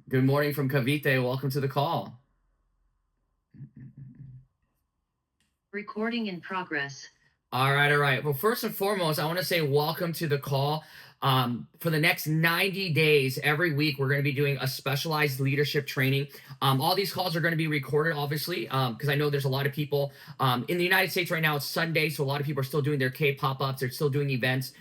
Good morning from Cavite. Welcome to the call. Recording in progress. All right, all right. Well, first and foremost, I want to say welcome to the call. For the next 90 days, every week, we're going to be doing a specialized leadership training. All these calls are going to be recorded, obviously, because I know there's a lot of people in the United States right now. It's Sunday, so a lot of people are still doing their K-pop ups. They're still doing events.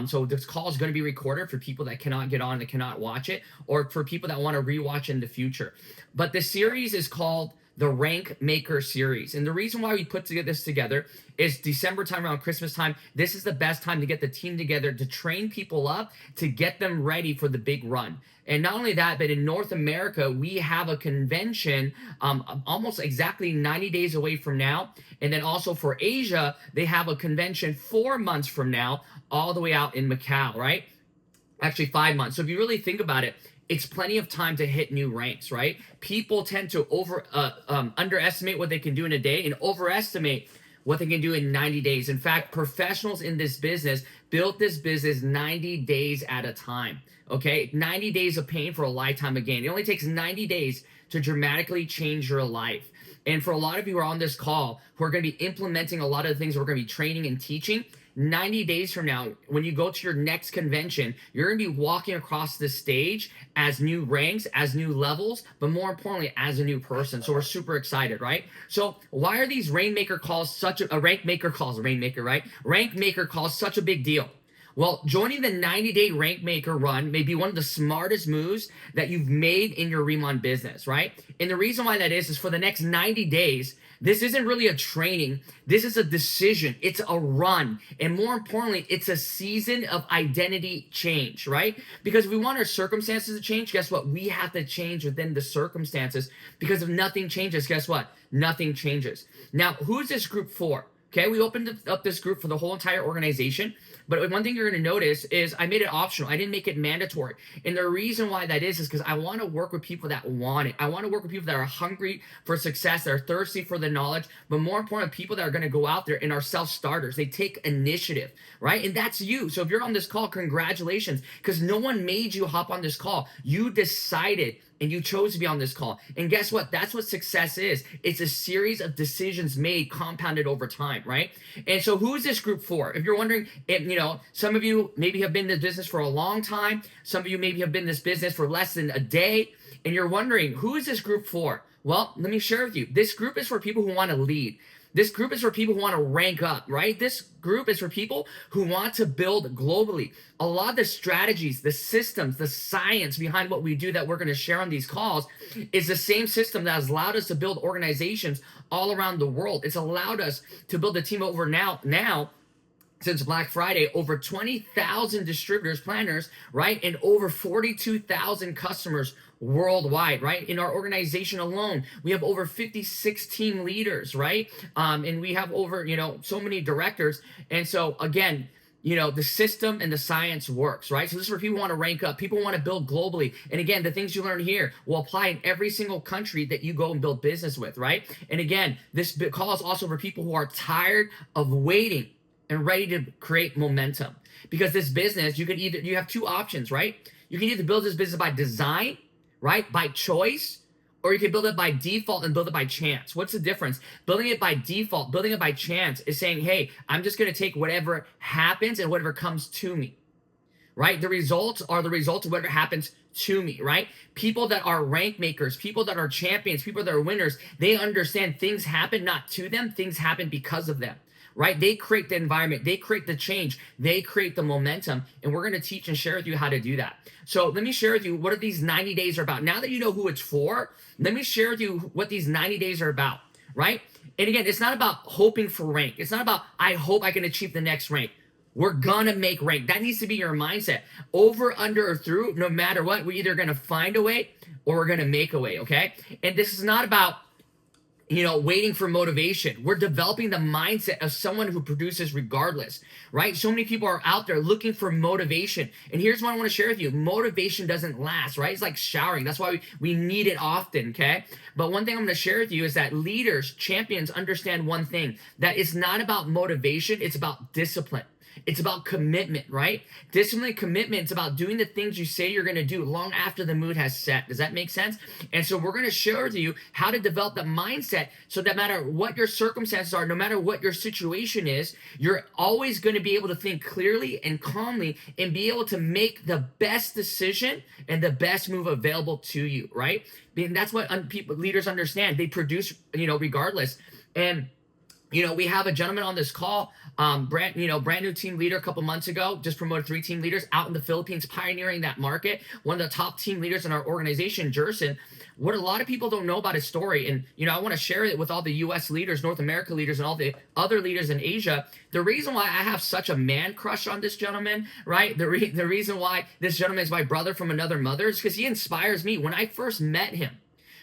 So this call is going to be recorded for people that cannot get on, that cannot watch it, or for people that want to rewatch in the future. But the series is called the Rank Maker series. And the reason why we put this together is December time, around Christmas time. This is the best time to get the team together to train people up to get them ready for the big run. And not only that, but in North America, we have a convention almost exactly 90 days away from now. And then also for Asia, they have a convention 4 months from now, all the way out in Macau, right? Actually 5 months. So if you really think about it, it's plenty of time to hit new ranks, right? People tend to underestimate what they can do in a day and overestimate what they can do in 90 days. In fact, professionals in this business built this business 90 days at a time. Okay, 90 days of pain for a lifetime of gain. It only takes 90 days to dramatically change your life. And for a lot of you who are on this call who are going to be implementing a lot of the things we're going to be training and teaching, 90 days from now, when you go to your next convention, you're going to be walking across the stage as new ranks, as new levels, but more importantly, as a new person. So we're super excited, right? So why are these Rainmaker calls such a Rankmaker calls, Rainmaker, right? Rankmaker calls such a big deal? Well, joining the 90-day Rankmaker run may be one of the smartest moves that you've made in your Riman business, right? And the reason why that is for the next 90 days, this isn't really a training. This is a decision. It's a run. And more importantly, it's a season of identity change, right? Because if we want our circumstances to change, guess what? We have to change within the circumstances, because if nothing changes, guess what? Nothing changes. Now, who's this group for? Okay, we opened up this group for the whole entire organization. But one thing you're going to notice is I made it optional. I didn't make it mandatory. And the reason why that is because I want to work with people that want it. I want to work with people that are hungry for success, that are thirsty for the knowledge, but more important, people that are going to go out there and are self-starters. They take initiative, right? And that's you. So if you're on this call, congratulations, because no one made you hop on this call. You decided and you chose to be on this call. And guess what? That's what success is. It's a series of decisions made, compounded over time, right? And so who is this group for? If you're wondering, some of you maybe have been in this business for a long time. Some of you maybe have been in this business for less than a day. And you're wondering, who is this group for? Well, let me share with you. This group is for people who want to lead. This group is for people who want to rank up, right? This group is for people who want to build globally. A lot of the strategies, the systems, the science behind what we do that we're going to share on these calls is the same system that has allowed us to build organizations all around the world. It's allowed us to build a team over now since Black Friday, over 20,000 distributors, planners, right? And over 42,000 customers worldwide, right? In our organization alone, we have over 56 team leaders, right? And we have over, so many directors. And so again, the system and the science works, right? So this is where people want to rank up. People want to build globally. And again, the things you learn here will apply in every single country that you go and build business with, right? And again, this call is also for people who are tired of waiting and ready to create momentum. Because this business, you have two options, right? You can either build this business by design, right? By choice, or you can build it by default and build it by chance. What's the difference? Building it by default, building it by chance is saying, hey, I'm just going to take whatever happens and whatever comes to me, right? The results are the results of whatever happens to me, right? People that are rank makers, people that are champions, people that are winners, they understand things happen not to them, things happen because of them, right? They create the environment, they create the change, they create the momentum, and we're going to teach and share with you how to do that. So let me share with you what these 90 days are about. Now that you know who it's for, let me share with you what these 90 days are about, right? And again, it's not about hoping for rank. It's not about, I hope I can achieve the next rank. We're gonna make rank. That needs to be your mindset. Over, under, or through, no matter what, we're either gonna find a way or we're gonna make a way, okay? And this is not about waiting for motivation. We're developing the mindset of someone who produces regardless, right? So many people are out there looking for motivation. And here's what I want to share with you. Motivation doesn't last, right? It's like showering. That's why we need it often, okay? But one thing I'm going to share with you is that leaders, champions understand one thing, that it's not about motivation, it's about discipline. It's about commitment, right? Discipline and commitment. It's about doing the things you say you're going to do long after the mood has set. Does that make sense? And so we're going to share with you how to develop the mindset so that no matter what your circumstances are, no matter what your situation is, you're always going to be able to think clearly and calmly and be able to make the best decision and the best move available to you, right? And that's what leaders understand. They produce, regardless. And we have a gentleman on this call, brand new team leader a couple months ago, just promoted 3 team leaders out in the Philippines, pioneering that market. One of the top team leaders in our organization, Jerson. What a lot of people don't know about his story, and I want to share it with all the U.S. leaders, North America leaders, and all the other leaders in Asia. The reason why I have such a man crush on this gentleman, right? The reason why this gentleman is my brother from another mother is because he inspires me. When I first met him,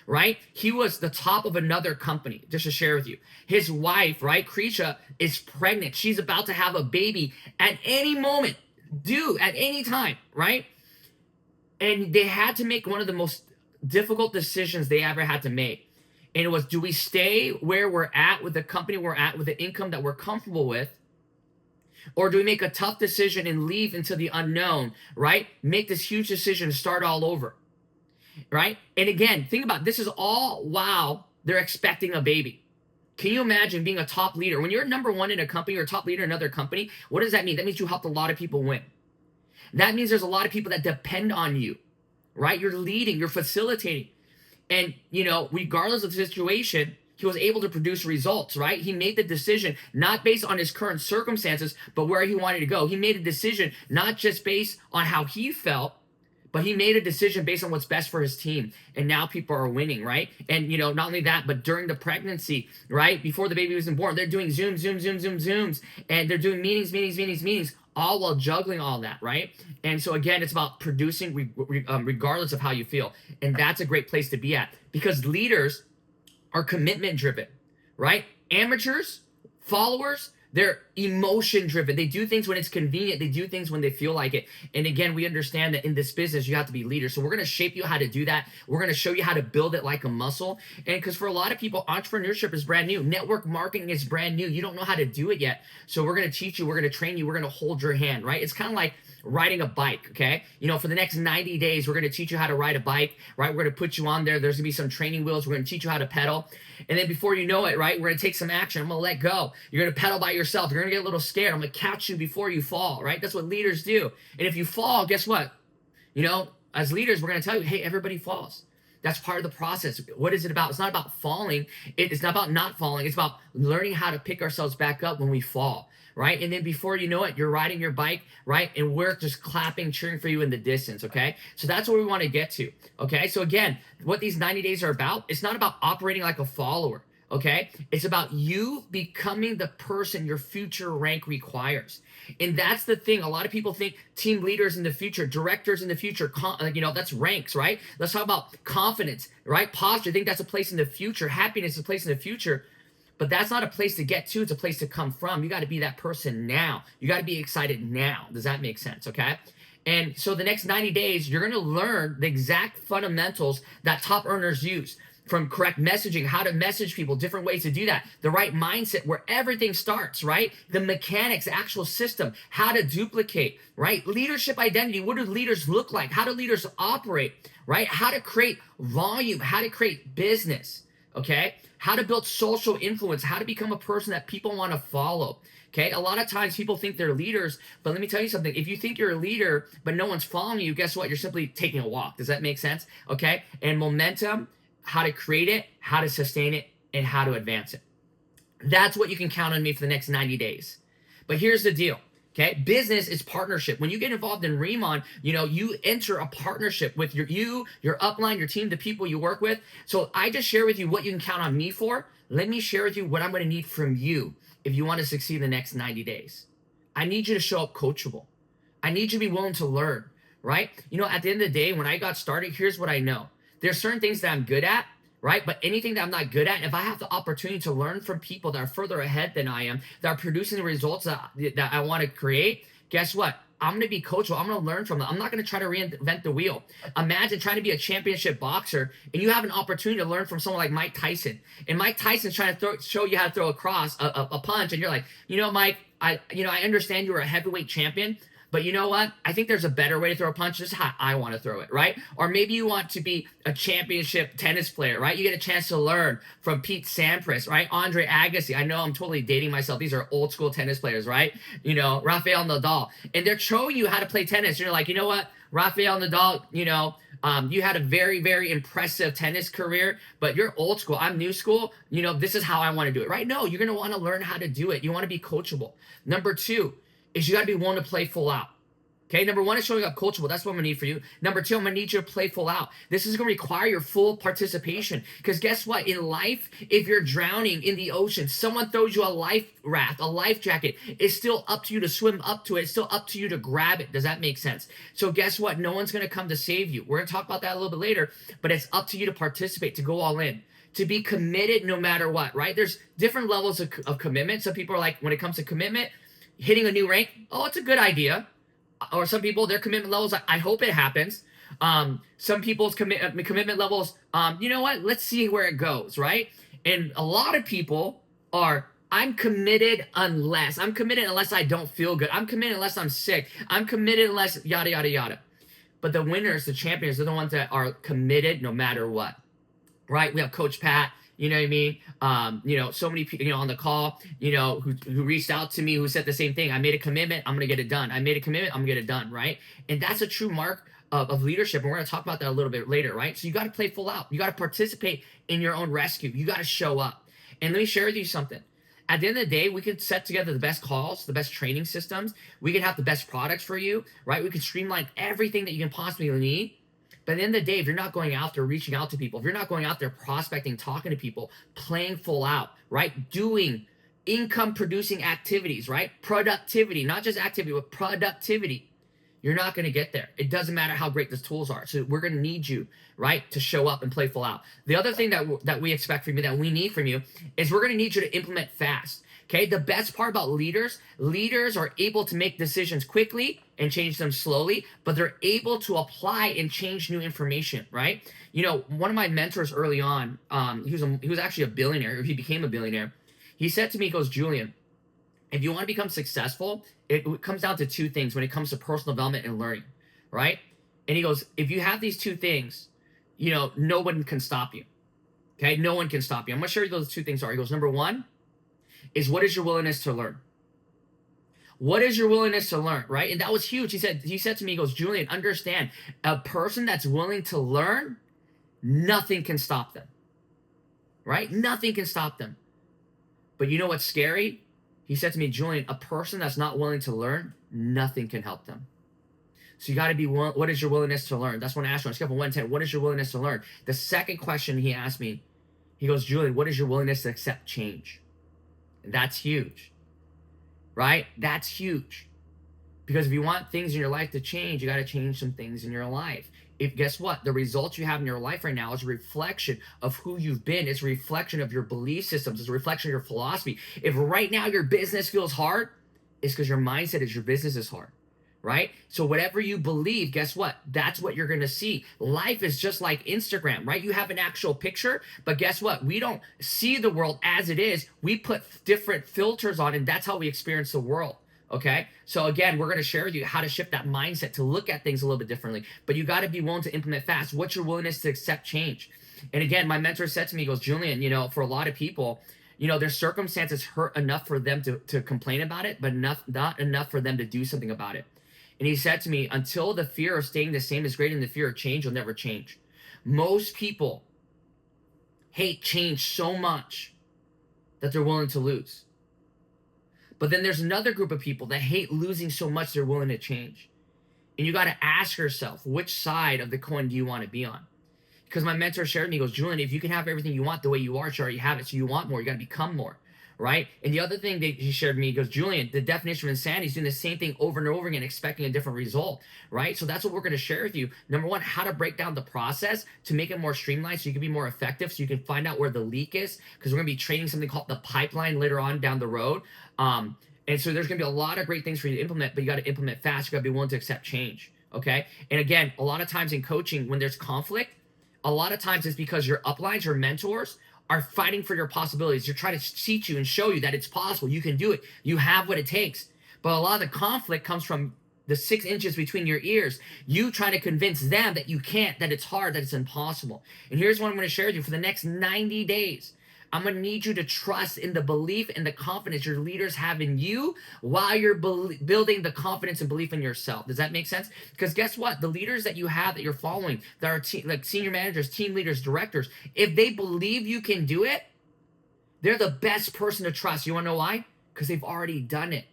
right? He was the top of another company, just to share with you. His wife, right, Krisha, is pregnant. She's about to have a baby at any moment, at any time, right? And they had to make one of the most difficult decisions they ever had to make. And it was, do we stay where we're at with the company we're at with the income that we're comfortable with? Or do we make a tough decision and leave into the unknown, right? Make this huge decision and start all over, right? And again, think about it. This is all while they're expecting a baby. Can you imagine being a top leader? When you're number one in a company or a top leader in another company, what does that mean? That means you helped a lot of people win. That means there's a lot of people that depend on you, right? You're leading, you're facilitating. And, regardless of the situation, he was able to produce results, right? He made the decision not based on his current circumstances, but where he wanted to go. He made a decision not just based on how he felt, but he made a decision based on what's best for his team. And now people are winning, right? And, not only that, but during the pregnancy, right? Before the baby was born, they're doing Zooms. And they're doing meetings, all while juggling all that, right? And so again, it's about producing regardless of how you feel. And that's a great place to be at, because leaders are commitment driven, right? Amateurs, followers, they're emotion driven. They do things when it's convenient. They do things when they feel like it. And again, we understand that in this business, you have to be leaders. So we're going to shape you how to do that. We're going to show you how to build it like a muscle. And because for a lot of people, entrepreneurship is brand new. Network marketing is brand new. You don't know how to do it yet. So we're going to teach you. We're going to train you. We're going to hold your hand, right? It's kind of like riding a bike, okay? For the next 90 days, we're going to teach you how to ride a bike, right? We're going to put you on there. There's going to be some training wheels. We're going to teach you how to pedal. And then before you know it, right, we're going to take some action. I'm going to let go. You're going to pedal by yourself. You're going to get a little scared. I'm going to catch you before you fall, right? That's what leaders do. And if you fall, guess what? As leaders, we're going to tell you, hey, everybody falls. That's part of the process. What is it about? It's not about falling. It's not about not falling. It's about learning how to pick ourselves back up when we fall, right? And then before you know it, you're riding your bike, right? And we're just clapping, cheering for you in the distance, okay? So that's where we want to get to, okay? So again, what these 90 days are about, it's not about operating like a follower, okay? It's about you becoming the person your future rank requires. And that's the thing. A lot of people think team leaders in the future, directors in the future, that's ranks, right? Let's talk about confidence, right? Posture. I think that's a place in the future. Happiness is a place in the future. But that's not a place to get to. It's a place to come from. You got to be that person now. You got to be excited now. Does that make sense? Okay. And so the next 90 days, you're going to learn the exact fundamentals that top earners use, from correct messaging, how to message people, different ways to do that, the right mindset, where everything starts, right? The mechanics, actual system, how to duplicate, right? Leadership identity. What do leaders look like? How do leaders operate, right? How to create volume, how to create business, okay? How to build social influence, how to become a person that people want to follow. Okay, a lot of times people think they're leaders, but let me tell you something. If you think you're a leader, but no one's following you, guess what? You're simply taking a walk. Does that make sense? Okay, and momentum, how to create it, how to sustain it, and how to advance it. That's what you can count on me for the next 90 days. But here's the deal. Okay, business is partnership. When you get involved in Riman, you enter a partnership with your upline, your team, the people you work with. So I just share with you what you can count on me for. Let me share with you what I'm going to need from you if you want to succeed in the next 90 days. I need you to show up coachable. I need you to be willing to learn, right? At the end of the day, when I got started, here's what I know. There's certain things that I'm good at, right? But anything that I'm not good at, if I have the opportunity to learn from people that are further ahead than I am, that are producing the results that I want to create, guess what? I'm going to be coachable. I'm going to learn from them. I'm not going to try to reinvent the wheel. Imagine trying to be a championship boxer and you have an opportunity to learn from someone like Mike Tyson. And Mike Tyson's trying to show you how to throw a punch. And you're like, Mike, I understand you were a heavyweight champion, but you know what? I think there's a better way to throw a punch. This is how I want to throw it, right? Or maybe you want to be a championship tennis player, right? You get a chance to learn from Pete Sampras, right? Andre Agassi. I know I'm totally dating myself. These are old school tennis players, right? Rafael Nadal. And they're showing you how to play tennis. And you're like, you know what? Rafael Nadal, you had a very, very impressive tennis career, but you're old school. I'm new school. This is how I want to do it, right? No, you're going to want to learn how to do it. You want to be coachable. Number 2 is you got to be willing to play full out. Okay, number 1 is showing up coachable. That's what I'm going to need for you. Number 2, I'm going to need you to play full out. This is going to require your full participation. Because guess what? In life, if you're drowning in the ocean, someone throws you a life raft, a life jacket. It's still up to you to swim up to it. It's still up to you to grab it. Does that make sense? So guess what? No one's going to come to save you. We're going to talk about that a little bit later. But it's up to you to participate, to go all in, to be committed no matter what, right? There's different levels of commitment. Some people are like, when it comes to commitment, hitting a new rank, oh, it's a good idea. Or some people, their commitment levels, I hope it happens. Some people's commitment levels, you know what? Let's see where it goes, right? And a lot of people are, I'm committed unless I don't feel good. I'm committed unless I'm sick. I'm committed unless yada, yada, yada. But the winners, the champions, they're the ones that are committed no matter what, right? We have Coach Pat. You know what I mean? So many people, on the call, who reached out to me, who said the same thing. I made a commitment, I'm going to get it done. I made a commitment, I'm going to get it done, right? And that's a true mark of leadership. And we're going to talk about that a little bit later, right? So you got to play full out. You got to participate in your own rescue. You got to show up. And let me share with you something. At the end of the day, we can set together the best calls, the best training systems. We can have the best products for you, right? We can streamline everything that you can possibly need. But at the end of the day, if you're not going out there, reaching out to people, if you're not going out there prospecting, talking to people, playing full out, right? Doing income producing activities, right? Productivity, not just activity, but productivity. You're not going to get there. It doesn't matter how great the tools are. So we're going to need you, right, to show up and play full out. The other thing that we expect from you, that we need from you, is we're going to need you to implement fast. Okay, the best part about leaders are able to make decisions quickly and change them slowly, but they're able to apply and change new information, right? One of my mentors early on, he was actually a billionaire, or he became a billionaire. He said to me, he goes, Julian, if you want to become successful, it comes down to 2 things when it comes to personal development and learning, right? And he goes, if you have these 2 things, no one can stop you. Okay, no one can stop you. I'm going to share you those 2 things are. He goes, number 1, is what is your willingness to learn? What is your willingness to learn, right? And that was huge. He said to me, he goes, Julian, understand, a person that's willing to learn, nothing can stop them, right? Nothing can stop them. But you know what's scary? He said to me, Julian, a person that's not willing to learn, nothing can help them. So you got to be, what is your willingness to learn? That's when I asked him on a scale from 1 to 10, what is your willingness to learn? The second question he asked me, he goes, Julian, what is your willingness to accept change? And that's huge, right? That's huge. Because if you want things in your life to change, you got to change some things in your life. Guess what? The results you have in your life right now is a reflection of who you've been. It's a reflection of your belief systems. It's a reflection of your philosophy. If right now your business feels hard, it's because your mindset is your business is hard, right? So whatever you believe, guess what? That's what you're going to see. Life is just like Instagram, right? You have an actual picture, but guess what? We don't see the world as it is. We put different filters on, and that's how we experience the world. Okay. So again, we're going to share with you how to shift that mindset to look at things a little bit differently, but you got to be willing to implement fast. What's your willingness to accept change? And again, my mentor said to me, he goes, Julian, for a lot of people, their circumstances hurt enough for them to complain about it, but not enough for them to do something about it. And he said to me, until the fear of staying the same is greater than the fear of change, you'll never change. Most people hate change so much that they're willing to lose. But then there's another group of people that hate losing so much they're willing to change. And you got to ask yourself, which side of the coin do you want to be on? Because my mentor shared with me, he goes, Julian, if you can have everything you want the way you are, you already have it. So you want more, you got to become more, right? And the other thing that he shared with me, he goes, Julian, the definition of insanity is doing the same thing over and over again, expecting a different result, right? So that's what we're going to share with you. Number 1, how to break down the process to make it more streamlined so you can be more effective, so you can find out where the leak is, because we're going to be training something called the pipeline later on down the road. And so there's going to be a lot of great things for you to implement, but you got to implement fast. You got to be willing to accept change, okay? And again, a lot of times in coaching, when there's conflict, a lot of times it's because your uplines, your mentors, are fighting for your possibilities. They're trying to teach you and show you that it's possible. You can do it. You have what it takes. But a lot of the conflict comes from the 6 inches between your ears. You trying to convince them that you can't, that it's hard, that it's impossible. And here's what I'm going to share with you for the next 90 days. I'm going to need you to trust in the belief and the confidence your leaders have in you while you're building the confidence and belief in yourself. Does that make sense? Because guess what? The leaders that you have that you're following, that are like senior managers, team leaders, directors, if they believe you can do it, they're the best person to trust. You want to know why? Because they've already done it.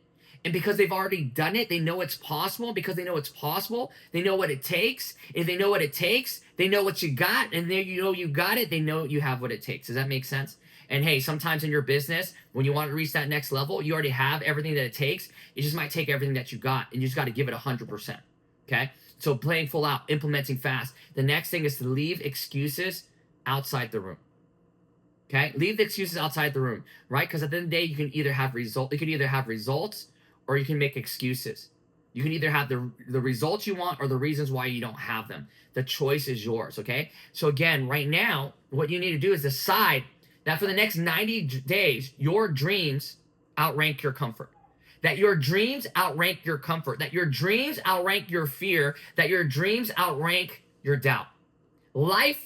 And because they've already done it, they know it's possible. Because they know it's possible, they know what it takes. If they know what it takes, they know what you got. And then you know you got it, they know you have what it takes. Does that make sense? And hey, sometimes in your business, when you want to reach that next level, you already have everything that it takes. It just might take everything that you got, and you just got to give it 100%. Okay? So playing full out, implementing fast. The next thing is to leave excuses outside the room. Okay? Leave the excuses outside the room, right? Because at the end of the day, you can either have results or you can make excuses. You can either have the results you want or the reasons why you don't have them. The choice is yours, okay? So again, right now, what you need to do is decide that for the next 90 days, your dreams outrank your comfort. That your dreams outrank your comfort. That your dreams outrank your fear. That your dreams outrank your doubt. Life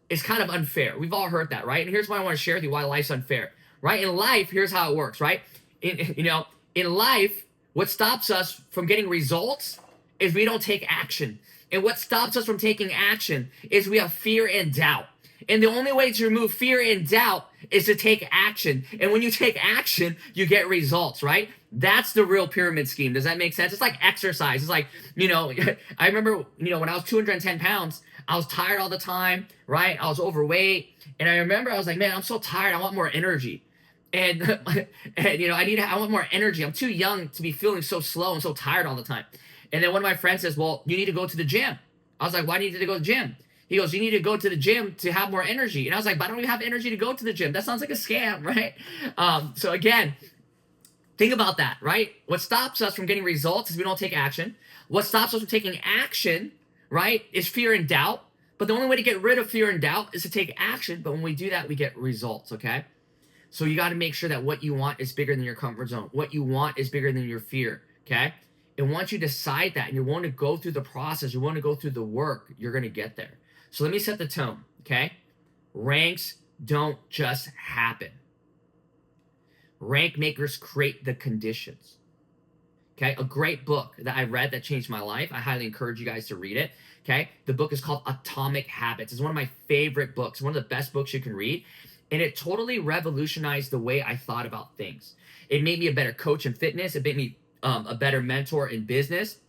is kind of unfair. We've all heard that, right? And here's why I want to share with you why life's unfair, right? In life, here's how it works, right? In life, what stops us from getting results is we don't take action. And what stops us from taking action is we have fear and doubt. And the only way to remove fear and doubt is to take action. And when you take action, you get results, right? That's the real pyramid scheme. Does that make sense? It's like exercise. It's like, I remember, when I was 210 pounds, I was tired all the time, right? I was overweight. And I remember I was like, man, I'm so tired. I want more energy. And I want more energy. I'm too young to be feeling so slow and so tired all the time. And then one of my friends says, well, you need to go to the gym. I was like, why do you need to go to the gym? He goes, you need to go to the gym to have more energy. And I was like, but I don't even have energy to go to the gym. That sounds like a scam, right? So again, think about that, right? What stops us from getting results is we don't take action. What stops us from taking action, right, is fear and doubt. But the only way to get rid of fear and doubt is to take action. But when we do that, we get results, okay? So you got to make sure that what you want is bigger than your comfort zone. What you want is bigger than your fear, okay? And once you decide that and you want to go through the process, you want to go through the work, you're going to get there. So let me set the tone, okay? Ranks don't just happen. Rank makers create the conditions. Okay, a great book that I read that changed my life. I highly encourage you guys to read it. Okay, the book is called Atomic Habits. It's one of my favorite books, one of the best books you can read. And it totally revolutionized the way I thought about things. It made me a better coach in fitness. It made me a better mentor in business.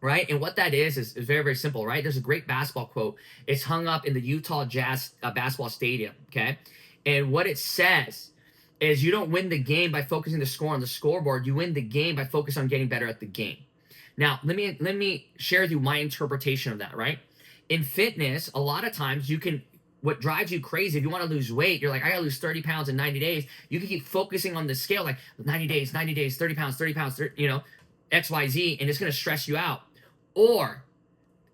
Right? And what that is very, very simple, right? There's a great basketball quote. It's hung up in the Utah Jazz basketball stadium, okay? And what it says is you don't win the game by focusing the score on the scoreboard. You win the game by focusing on getting better at the game. Now, let me share with you my interpretation of that, right? In fitness, a lot of times what drives you crazy, if you want to lose weight, you're like, I got to lose 30 pounds in 90 days. You can keep focusing on the scale, like 90 days, 30 pounds, 30, XYZ, and it's going to stress you out. Or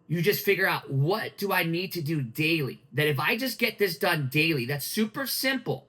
you just figure out, what do I need to do daily? That if I just get this done daily, that's super simple.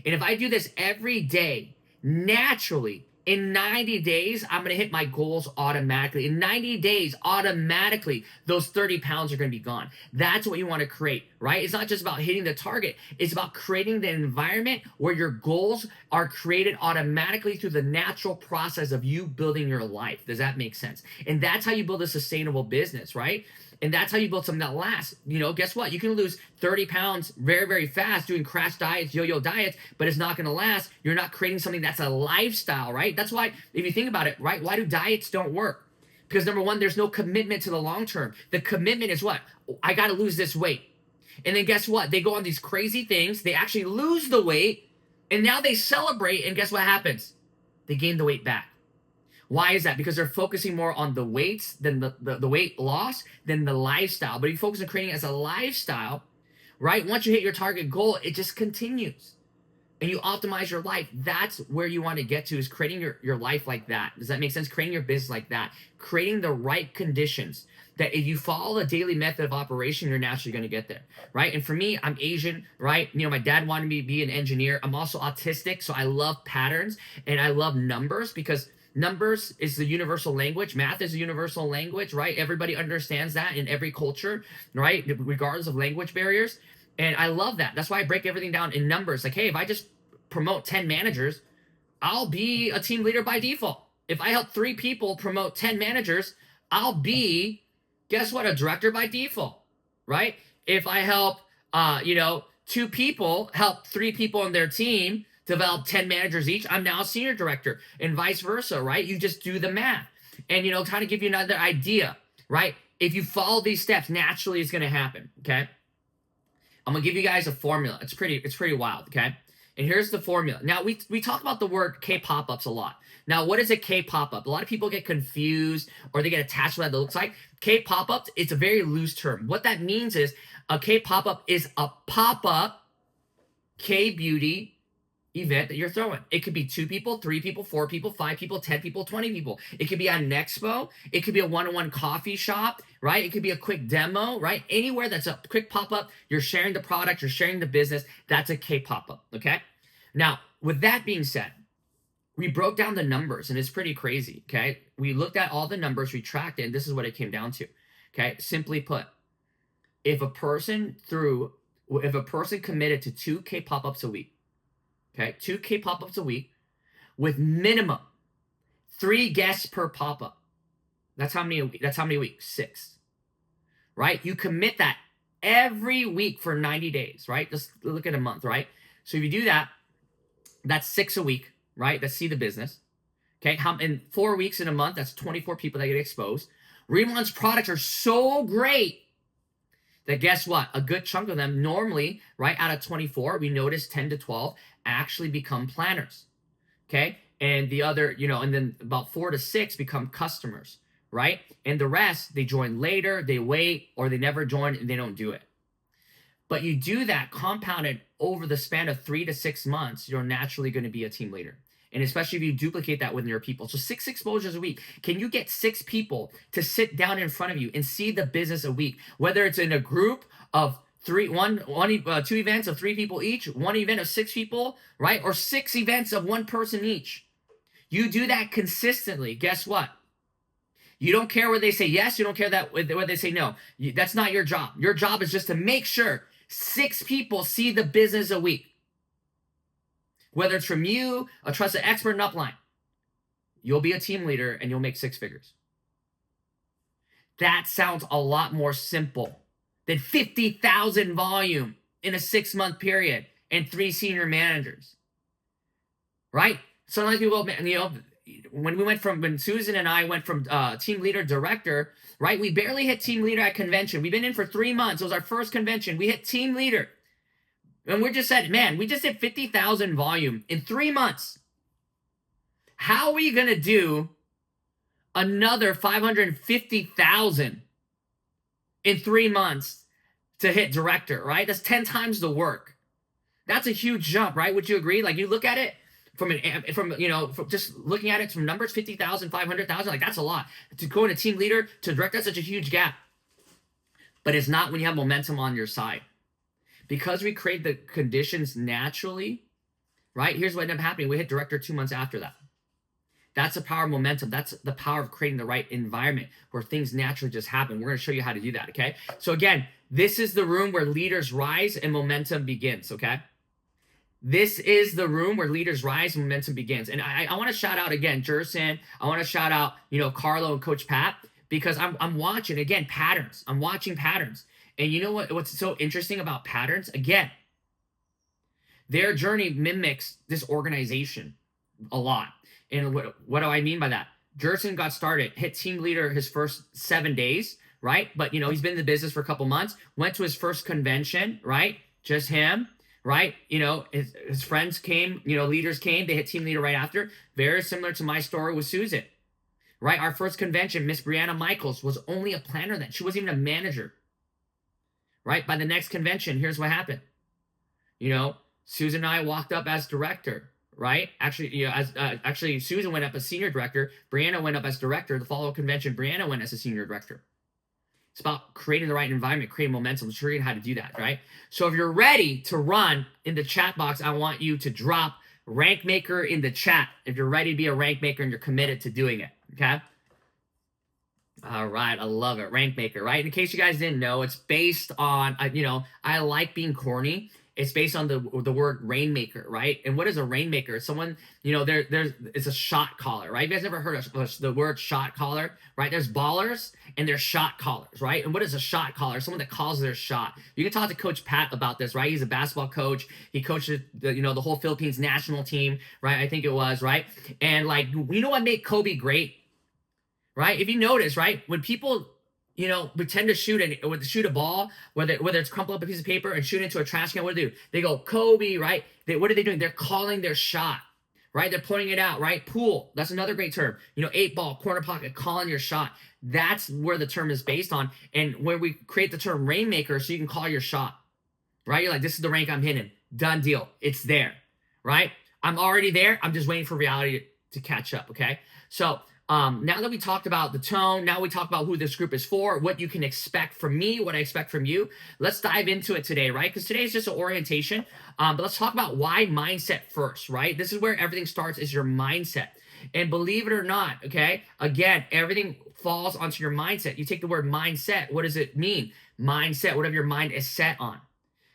And if I do this every day, naturally, in 90 days, I'm going to hit my goals automatically. In 90 days, automatically, those 30 pounds are going to be gone. That's what you want to create, right? It's not just about hitting the target. It's about creating the environment where your goals are created automatically through the natural process of you building your life. Does that make sense? And that's how you build a sustainable business, right? And that's how you build something that lasts. Guess what? You can lose 30 pounds very, very fast doing crash diets, yo-yo diets, but it's not going to last. You're not creating something that's a lifestyle, right? That's why, if you think about it, right, why do diets don't work? Because number one, there's no commitment to the long term. The commitment is what? I got to lose this weight. And then guess what? They go on these crazy things. They actually lose the weight, and now they celebrate, and guess what happens? They gain the weight back. Why is that? Because they're focusing more on the weights than the weight loss than the lifestyle. But if you focus on creating it as a lifestyle, right? Once you hit your target goal, it just continues. and you optimize your life, that's where you want to get to, is creating your life like that. Does that make sense? Creating your business like that, creating the right conditions that if you follow the daily method of operation, you're naturally going to get there, right? And for me, I'm Asian, right? You know, my dad wanted me to be an engineer. I'm also autistic, so I love patterns and I love numbers, because numbers is the universal language. Math is a universal language, right? Everybody understands that in every culture, right? Regardless of language barriers. And I love that. That's why I break everything down in numbers. Like, hey, if I just promote 10 managers, I'll be a team leader by default. If I help 3 people promote 10 managers, I'll be, guess what, a director by default, right? If I help, 2 people help 3 people on their team develop 10 managers each, I'm now a senior director, and vice versa, right? You just do the math. And, trying to give you another idea, right? If you follow these steps, naturally it's going to happen, okay? I'm going to give you guys a formula. It's pretty wild, okay? And here's the formula. Now, we talk about the word K pop-ups a lot. Now, what is a K pop-up? A lot of people get confused or they get attached to what that looks like. K pop-ups, it's a very loose term. What that means is a K pop-up is a pop-up K beauty event that you're throwing. It could be 2 people, 3 people, 4 people, 5 people, 10 people, 20 people. It could be at an expo. It could be a one-on-one coffee shop, right? It could be a quick demo, right? Anywhere that's a quick pop-up, you're sharing the product, you're sharing the business, that's a K pop-up, okay? Now, with that being said, we broke down the numbers and it's pretty crazy, okay? We looked at all the numbers, we tracked it, and this is what it came down to, okay? Simply put, if a person committed to 2 K pop-ups a week, okay, 2 K pop-ups a week with minimum 3 guests per pop-up. That's how many a week? That's how many weeks? 6. Right? You commit that every week for 90 days, right? Just look at a month, right? So if you do that, that's 6 a week, right? That's see the business. Okay, in 4 weeks in a month, that's 24 people that get exposed. Riman's products are so great that guess what? A good chunk of them normally, right, out of 24, we notice 10 to 12 actually become planners, okay? And the other, and then about 4 to 6 become customers, right? And the rest, they join later, they wait, or they never join and they don't do it. But you do that compounded over the span of 3 to 6 months, you're naturally going to be a team leader. And especially if you duplicate that with your people. So 6 exposures a week. Can you get 6 people to sit down in front of you and see the business a week? Whether it's in a group of 2 events of 3 people each, 1 event of 6 people, right? Or 6 events of 1 person each. You do that consistently. Guess what? You don't care whether they say yes. You don't care whether they say no. That's not your job. Your job is just to make sure 6 people see the business a week. Whether it's from you, a trusted expert in upline, you'll be a team leader and you'll make 6 figures. That sounds a lot more simple than 50,000 volume in a 6-month period and 3 senior managers, right? Sometimes people, when Susan and I went from team leader director, right? We barely hit team leader at convention. We've been in for 3 months. It was our first convention. We hit team leader. And we just said, man, we just hit 50,000 volume in 3 months. How are we going to do another 550,000 in 3 months to hit director, right? That's 10 times the work. That's a huge jump, right? Would you agree? Like, you look at it from just looking at it from numbers, 50,000, 500,000, like that's a lot. To go into team leader to director, that's such a huge gap. But it's not when you have momentum on your side. Because we create the conditions naturally, right? Here's what ended up happening. We hit director 2 months after that. That's the power of momentum. That's the power of creating the right environment where things naturally just happen. We're going to show you how to do that, okay? So again, this is the room where leaders rise and momentum begins, okay? This is the room where leaders rise and momentum begins. And I want to shout out again, Jerson. I want to shout out, Carlo and Coach Pat, because I'm watching, again, patterns. I'm watching patterns. And you know what's so interesting about patterns? Again, their journey mimics this organization a lot. And what do I mean by that? Jerson got started, hit team leader his first 7 days, right? But, he's been in the business for a couple months, went to his first convention, right? Just him, right? His friends came, leaders came, they hit team leader right after. Very similar to my story with Susan, right? Our first convention, Miss Brianna Michaels was only a planner then. She wasn't even a manager. Right? By the next convention, here's what happened. Susan and I walked up as director, right? Actually, actually Susan went up as senior director. Brianna went up as director. The follow-up convention, Brianna went as a senior director. It's about creating the right environment, creating momentum, showing how to do that, right? So if you're ready to run, in the chat box, I want you to drop rank maker in the chat if you're ready to be a rank maker and you're committed to doing it, okay? All right, I love it. Rank maker, right? In case you guys didn't know, it's based on, I like being corny. It's based on the word rainmaker, right? And what is a rainmaker? It's someone, it's a shot caller, right? You guys ever heard of the word shot caller, right? There's ballers and there's shot callers, right? And what is a shot caller? Someone that calls their shot. You can talk to Coach Pat about this, right? He's a basketball coach. He coached the whole Philippines national team, right? I think it was, right? And what made Kobe great? Right? If you notice, right, when people, pretend to shoot a ball, whether it's crumple up a piece of paper and shoot into a trash can, what do they do? They go, Kobe, right? What are they doing? They're calling their shot, right? They're pointing it out, right? Pool, that's another great term. 8-ball, corner pocket, calling your shot. That's where the term is based on. And when we create the term rainmaker, so you can call your shot, right? You're like, this is the rank I'm hitting. Done deal. It's there, right? I'm already there. I'm just waiting for reality to catch up, okay? So, now that we talked about the tone, now we talk about who this group is for, what you can expect from me, what I expect from you. Let's dive into it today, right? Because today is just an orientation. But let's talk about why mindset first, right? This is where everything starts, is your mindset. And believe it or not, okay, again, everything falls onto your mindset. You take the word mindset. What does it mean? Mindset, whatever your mind is set on.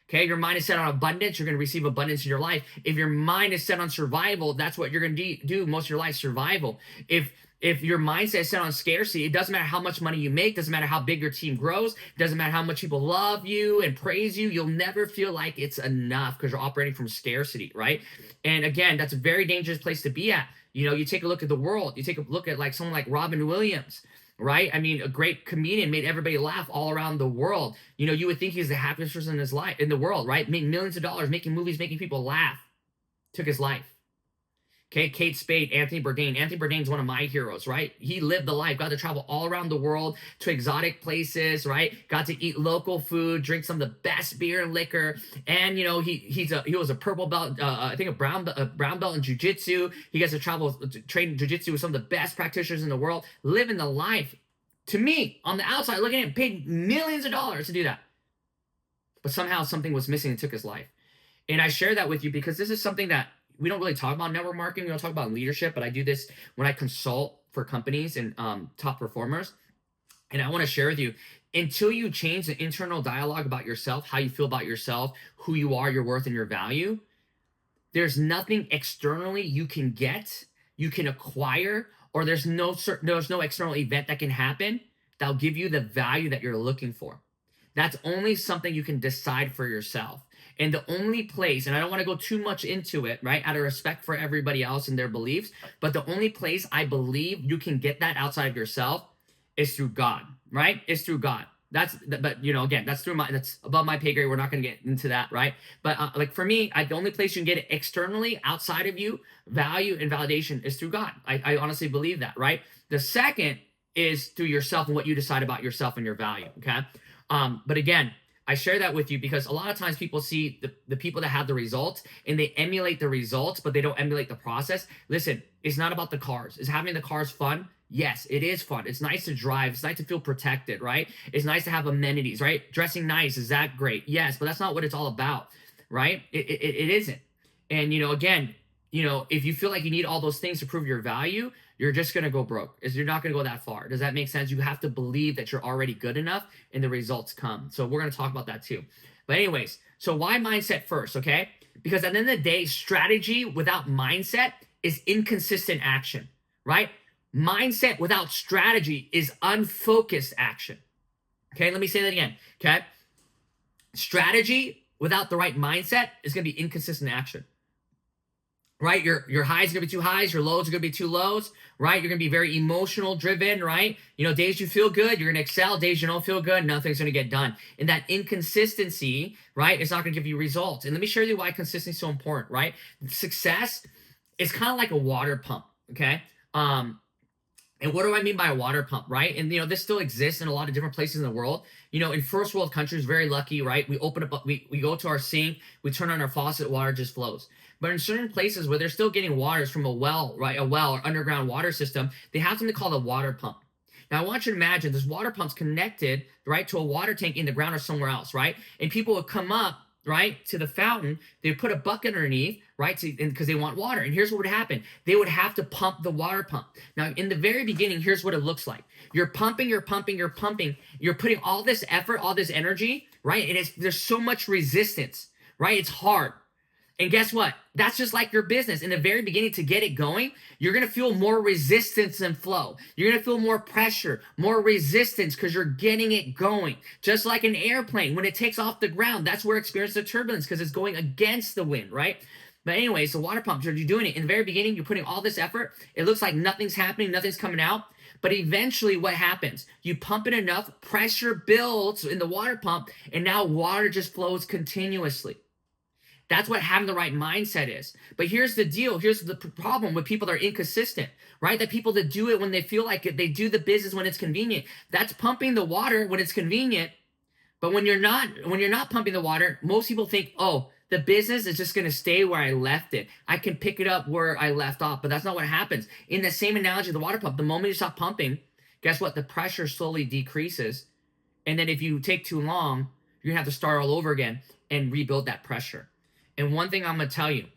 Okay, your mind is set on abundance, you're going to receive abundance in your life. If your mind is set on survival, that's what you're going to do most of your life, survival. If your mindset is set on scarcity, it doesn't matter how much money you make, doesn't matter how big your team grows, doesn't matter how much people love you and praise you, you'll never feel like it's enough because you're operating from scarcity, right? And again, that's a very dangerous place to be at. You take a look at the world, you take a look at someone like Robin Williams, right? I mean, a great comedian, made everybody laugh all around the world. You would think he's the happiest person in the world, right? Made millions of dollars, making movies, making people laugh. Took his life. Okay, Kate Spade, Anthony Bourdain. Anthony Bourdain's one of my heroes, right? He lived the life, got to travel all around the world to exotic places, right? Got to eat local food, drink some of the best beer and liquor, and he was a purple belt, I think a brown belt in jiu-jitsu. He gets to travel, train jiu-jitsu with some of the best practitioners in the world, living the life. To me, on the outside, looking at him, paid millions of dollars to do that, but somehow something was missing and took his life. And I share that with you because this is something that we don't really talk about network marketing. We don't talk about leadership, but I do this when I consult for companies and top performers. And I want to share with you, until you change the internal dialogue about yourself, how you feel about yourself, who you are, your worth, and your value, there's nothing externally you can get, you can acquire, or there's no external event that can happen that'll give you the value that you're looking for. That's only something you can decide for yourself. And the only place, and I don't want to go too much into it, right, out of respect for everybody else and their beliefs, but the only place I believe you can get that outside of yourself is through God, right? It's through God. But again, that's above my pay grade. We're not going to get into that, right? But for me, the only place you can get it externally outside of you, value and validation, is through God. I honestly believe that, right? The second is through yourself and what you decide about yourself and your value, okay? But again, I share that with you because a lot of times people see the people that have the results and they emulate the results, but they don't emulate the process. Listen, it's not about the cars. Is having the cars fun? Yes, it is fun. It's nice to drive. It's nice to feel protected, right? It's nice to have amenities, right? Dressing nice, is that great? Yes, but that's not what it's all about, right? It isn't. And, again, if you feel like you need all those things to prove your value, you're just going to go broke. You're not going to go that far. Does that make sense? You have to believe that you're already good enough and the results come. So we're going to talk about that too. But anyways, so why mindset first, okay? Because at the end of the day, strategy without mindset is inconsistent action, right? Mindset without strategy is unfocused action. Okay, let me say that again, okay? Strategy without the right mindset is going to be inconsistent action. Right? Your highs are going to be too highs. Your lows are going to be too lows, right? You're going to be very emotional driven, right? Days you feel good, you're going to excel. Days you don't feel good, nothing's going to get done. And that inconsistency, right, is not going to give you results. And let me show you why consistency is so important, right? Success is kind of like a water pump, okay? And what do I mean by a water pump, right? And this still exists in a lot of different places in the world. In first world countries, very lucky, right? We open up, we go to our sink, we turn on our faucet, water just flows. But in certain places where they're still getting waters from a well, right? A well or underground water system, they have something called a water pump. Now I want you to imagine this water pump's connected, right, to a water tank in the ground or somewhere else, right? And people would come up, right, to the fountain. They put a bucket underneath, right, because they want water. And here's what would happen: they would have to pump the water pump. Now, in the very beginning, here's what it looks like: you're pumping, you're pumping, you're pumping, you're putting all this effort, all this energy, right? And there's so much resistance, right? It's hard. And guess what? That's just like your business. In the very beginning, to get it going, you're going to feel more resistance than flow. You're going to feel more pressure, more resistance, because you're getting it going. Just like an airplane, when it takes off the ground, that's where it experiences the turbulence, because it's going against the wind, right? But anyways, the water pump, you're doing it. In the very beginning, you're putting all this effort. It looks like nothing's happening, nothing's coming out. But eventually what happens? You pump it enough, pressure builds in the water pump, and now water just flows continuously. That's what having the right mindset is. But here's the deal. Here's the problem with people that are inconsistent, right? The people that do it when they feel like it, they do the business when it's convenient. That's pumping the water when it's convenient. But when you're not pumping the water, most people think, oh, the business is just going to stay where I left it. I can pick it up where I left off. But that's not what happens. In the same analogy of the water pump, the moment you stop pumping, guess what? The pressure slowly decreases. And then if you take too long, you're going to have to start all over again and rebuild that pressure. And one thing I'm going to tell you,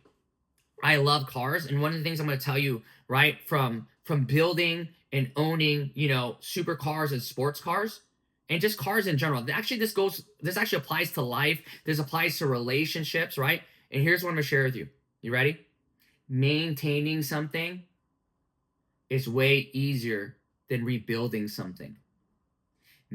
I love cars. And one of the things I'm going to tell you, right, from building and owning, supercars and sports cars, and just cars in general. Actually, this actually applies to life. This applies to relationships, right? And here's what I'm going to share with you. You ready? Maintaining something is way easier than rebuilding something.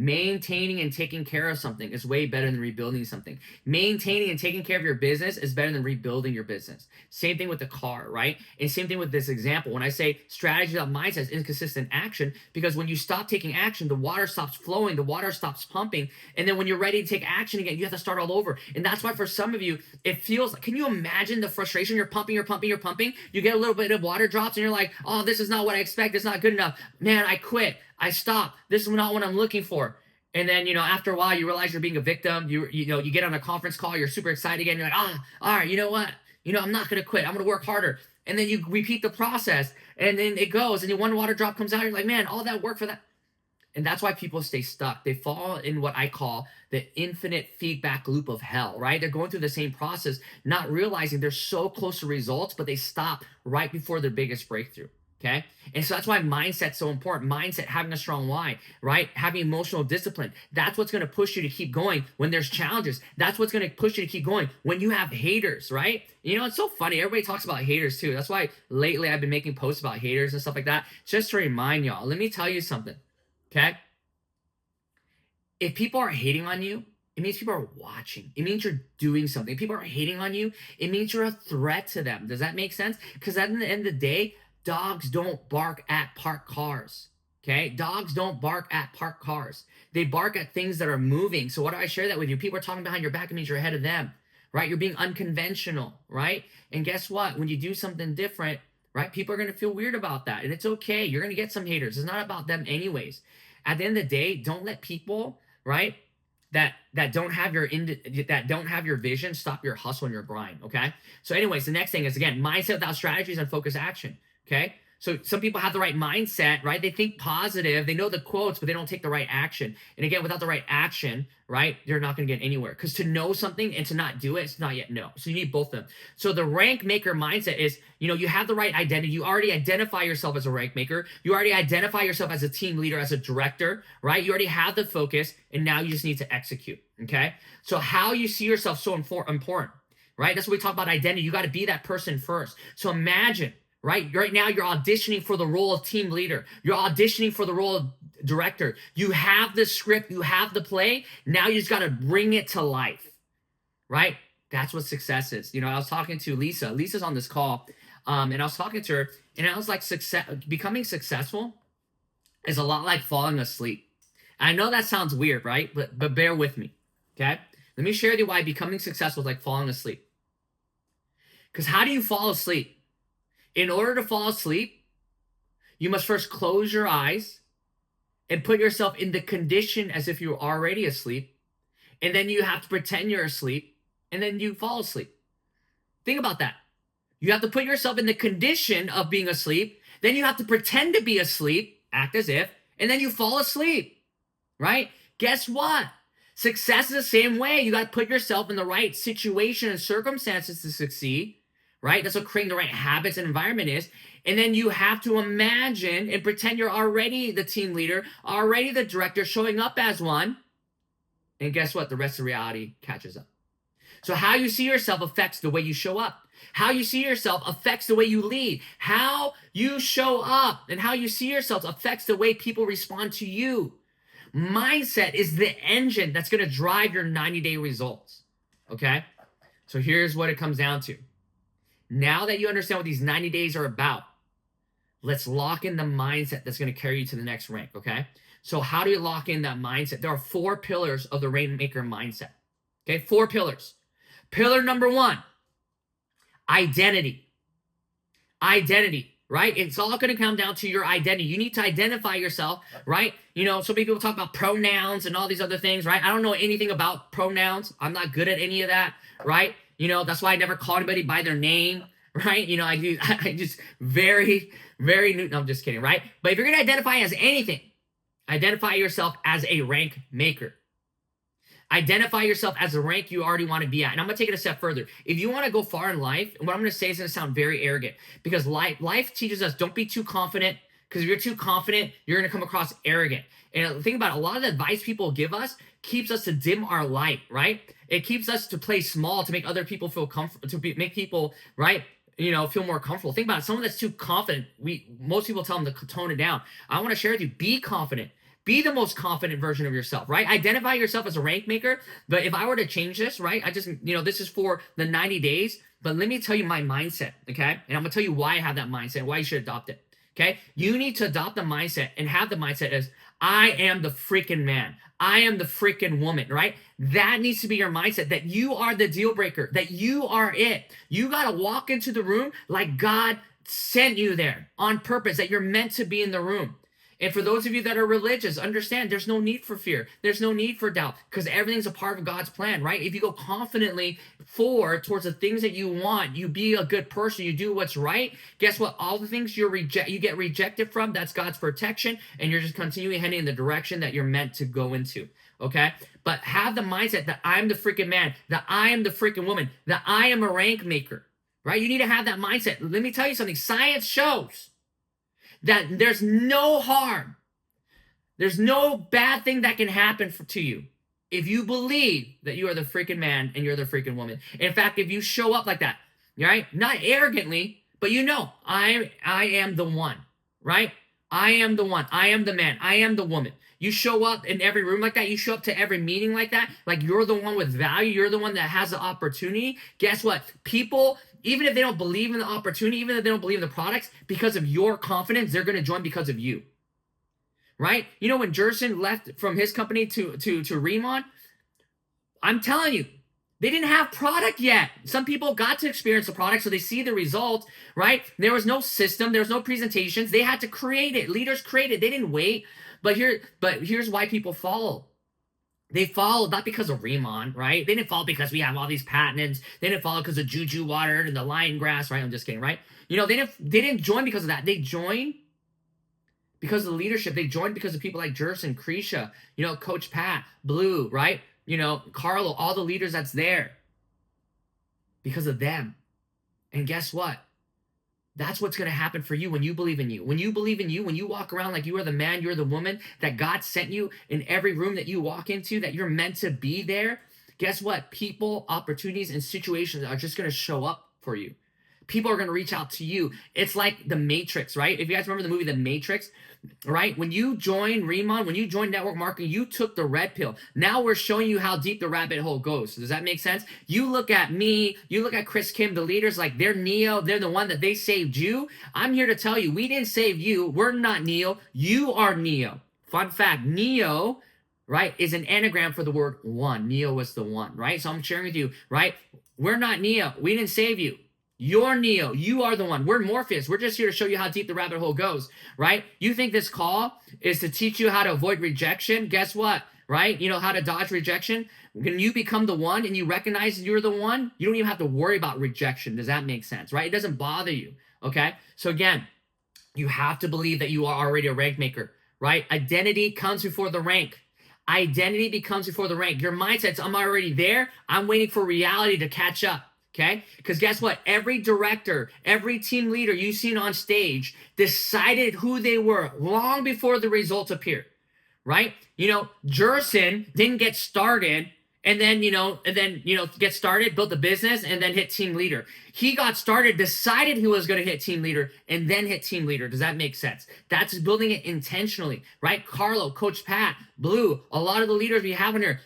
Maintaining and taking care of something is way better than rebuilding something. Maintaining and taking care of your business is better than rebuilding your business. Same thing with the car, right? And same thing with this example. When I say strategy without mindset is inconsistent action, because when you stop taking action, the water stops flowing, the water stops pumping. And then when you're ready to take action again, you have to start all over. And that's why for some of you, it feels like, can you imagine the frustration? You're pumping, you're pumping, you're pumping. You get a little bit of water drops and you're like, oh, this is not what I expect. It's not good enough. Man, I quit. I stopped. This is not what I'm looking for. And then, after a while, you realize you're being a victim. You get on a conference call. You're super excited again. You're like, all right, you know what? I'm not going to quit. I'm going to work harder. And then you repeat the process. And then it goes. And one water drop comes out. You're like, man, all that work for that. And that's why people stay stuck. They fall in what I call the infinite feedback loop of hell, right? They're going through the same process, not realizing they're so close to results, but they stop right before their biggest breakthrough. Okay. And so that's why mindset's so important. Mindset, having a strong why, right? Having emotional discipline. That's what's going to push you to keep going when there's challenges. That's what's going to push you to keep going when you have haters, right? It's so funny. Everybody talks about haters too. That's why lately I've been making posts about haters and stuff like that. Just to remind y'all, let me tell you something. Okay. If people are hating on you, it means people are watching. It means you're doing something. If people are hating on you, it means you're a threat to them. Does that make sense? Because at the end of the day, dogs don't bark at parked cars, okay? Dogs don't bark at parked cars. They bark at things that are moving. So what do I share that with you? People are talking behind your back. It means you're ahead of them, right? You're being unconventional, right? And guess what? When you do something different, right, people are going to feel weird about that. And it's okay. You're going to get some haters. It's not about them anyways. At the end of the day, don't let people, right, that don't have your vision stop your hustle and your grind, okay? So anyways, the next thing is, again, mindset without strategies and focused action. Okay. So some people have the right mindset, right? They think positive, they know the quotes, but they don't take the right action. And again, without the right action, right, you're not going to get anywhere. Because to know something and to not do it, it's not yet no. So you need both of them. So the rank maker mindset is, you have the right identity. You already identify yourself as a rank maker. You already identify yourself as a team leader, as a director, right? You already have the focus, and now you just need to execute. Okay. So how you see yourself so important, right? That's what we talk about identity. You got to be that person first. So imagine, right now you're auditioning for the role of team leader. You're auditioning for the role of director. You have the script, you have the play. Now you just got to bring it to life, right? That's what success is. I was talking to Lisa. Lisa's on this call, and I was talking to her, and I was like, becoming successful is a lot like falling asleep. I know that sounds weird, right? But bear with me, okay? Let me share with you why becoming successful is like falling asleep. Because how do you fall asleep? In order to fall asleep, You must first close your eyes and put yourself in the condition as if you're already asleep. And then you have to pretend you're asleep, and then you fall asleep. Think about that. You have to put yourself in the condition of being asleep. Then you have to pretend to be asleep, act as if, and then you fall asleep, right? Guess what? Success is the same way. You got to put yourself in the right situation and circumstances to succeed, right? That's what creating the right habits and environment is. And then you have to imagine and pretend you're already the team leader, already the director, showing up as one. And guess what? The rest of reality catches up. So how you see yourself affects the way you show up. How you see yourself affects the way you lead. How you show up and how you see yourself affects the way people respond to you. Mindset is the engine that's going to drive your 90-day results. Okay? So here's what it comes down to. Now that you understand what these 90 days are about, let's lock in the mindset that's going to carry you to the next rank. Okay? So how do you lock in that mindset? There are 4 pillars of the Rainmaker mindset. Okay? 4 pillars. Pillar number 1, identity. Identity, right? It's all going to come down to your identity. You need to identify yourself, right? You know, so many people talk about pronouns and all these other things, right? I don't know anything about pronouns. I'm not good at any of that, right? You know, that's why I never call anybody by their name, right? You know, I just very new. No, I'm just kidding, right? But if you're going to identify as anything, identify yourself as a rank maker. Identify yourself as the rank you already want to be at. And I'm going to take it a step further. If you want to go far in life, what I'm going to say is going to sound very arrogant because life teaches us don't be too confident, because if you're too confident, you're going to come across arrogant. And think about it, a lot of the advice people give us keeps us to dim our light, right? It keeps us to play small to make other people feel comfortable, make people, right? You know, feel more comfortable. Think about it. Someone that's too confident, most people tell them to tone it down. I want to share with you, be confident. Be the most confident version of yourself, right? Identify yourself as a rank maker. But if I were to change this, right? This is for the 90 days. But let me tell you my mindset, okay? And I'm going to tell you why I have that mindset, why you should adopt it, okay? You need to adopt the mindset and have the mindset as, I am the freaking man. I am the freaking woman, right? That needs to be your mindset, that you are the deal breaker, that you are it. You got to walk into the room like God sent you there on purpose, that you're meant to be in the room. And for those of you that are religious, understand there's no need for fear. There's no need for doubt because everything's a part of God's plan, right? If you go confidently forward towards the things that you want, you be a good person, you do what's right, guess what? All the things you get rejected from, that's God's protection, and you're just continuing heading in the direction that you're meant to go into, okay? But have the mindset that I'm the freaking man, that I am the freaking woman, that I am a rank maker, right? You need to have that mindset. Let me tell you something. Science shows that there's no harm, there's no bad thing that can happen to you if you believe that you are the freaking man and you're the freaking woman. In fact, if you show up like that, right? Not arrogantly, but you know, I am the one, right? I am the one. I am the man. I am the woman. You show up in every room like that. You show up to every meeting like that. Like you're the one with value. You're the one that has the opportunity. Guess what? People, even if they don't believe in the opportunity, even if they don't believe in the products, because of your confidence, they're going to join because of you, right? You know, when Jerson left from his company to Riman, I'm telling you, they didn't have product yet. Some people got to experience the product, so they see the results, right? There was no system. There was no presentations. They had to create it. Leaders created it. They didn't wait. But here's why people follow. They followed not because of Riman, right? They didn't follow because we have all these patents. They didn't follow because of Juju water and the lion grass, right? I'm just kidding, right? You know, they didn't join because of that. They joined because of the leadership. They joined because of people like Jerson, Krisha, you know, Coach Pat, Blue, right? You know, Carlo, all the leaders that's there. Because of them. And guess what? That's what's going to happen for you when you believe in you. When you believe in you, when you walk around like you are the man, you're the woman, that God sent you in every room that you walk into, that you're meant to be there, guess what? People, opportunities, and situations are just going to show up for you. People are going to reach out to you. It's like The Matrix, right? If you guys remember the movie The Matrix, right? When you joined Riman, when you joined network marketing, you took the red pill. Now we're showing you how deep the rabbit hole goes. Does that make sense? You look at me, you look at Chris Kim, the leaders, like they're Neo, they're the one that they saved you. I'm here to tell you, we didn't save you. We're not Neo. You are Neo. Fun fact, Neo, right, is an anagram for the word one. Neo was the one, right? So I'm sharing with you, right? We're not Neo. We didn't save you. You're Neo. You are the one. We're Morpheus. We're just here to show you how deep the rabbit hole goes, right? You think this call is to teach you how to avoid rejection? Guess what, right? You know how to dodge rejection? When you become the one and you recognize you're the one, you don't even have to worry about rejection. Does that make sense, right? It doesn't bother you, okay? So again, you have to believe that you are already a rank maker, right? Identity comes before the rank. Identity becomes before the rank. Your mindset's, I'm already there. I'm waiting for reality to catch up. Okay? Because guess what? Every director, every team leader you've seen on stage decided who they were long before the results appeared, right? You know, Jerson didn't get started and then, get started, built the business, and then hit team leader. He got started, decided he was going to hit team leader, and then hit team leader. Does that make sense? That's building it intentionally, right? Carlo, Coach Pat, Blue, a lot of the leaders we have in here,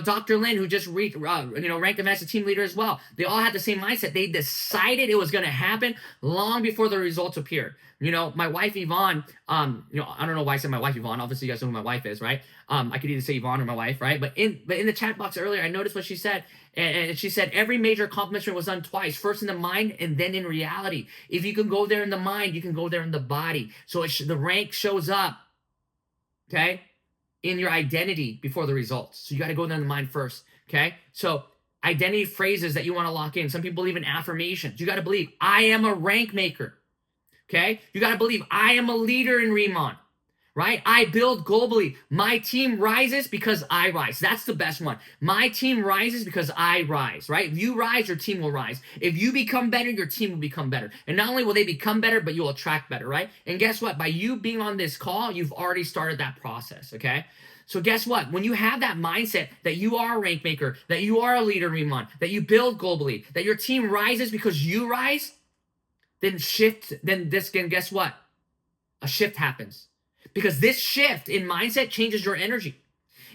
Dr. Lynn, who just ranked him as a team leader as well. They all had the same mindset. They decided it was going to happen long before the results appeared. You know, my wife Yvonne, I don't know why I said my wife Yvonne. Obviously, you guys know who my wife is, right? I could either say Yvonne or my wife, right? But in the chat box earlier, I noticed what she said. And she said, every major accomplishment was done twice, first in the mind and then in reality. If you can go there in the mind, you can go there in the body. So the rank shows up, okay, in your identity before the results. So you got to go there in the mind first, okay? So identity phrases that you want to lock in. Some people believe in affirmations. You got to believe, I am a rank maker, okay? You got to believe, I am a leader in Riman. Right? I build globally. My team rises because I rise. That's the best one. My team rises because I rise, right? If you rise, your team will rise. If you become better, your team will become better. And not only will they become better, but you'll attract better, right? And guess what? By you being on this call, you've already started that process, okay? So guess what? When you have that mindset that you are a rank maker, that you are a leader, Riman, that you build globally, that your team rises because you rise, then guess what? A shift happens. Because this shift in mindset changes your energy.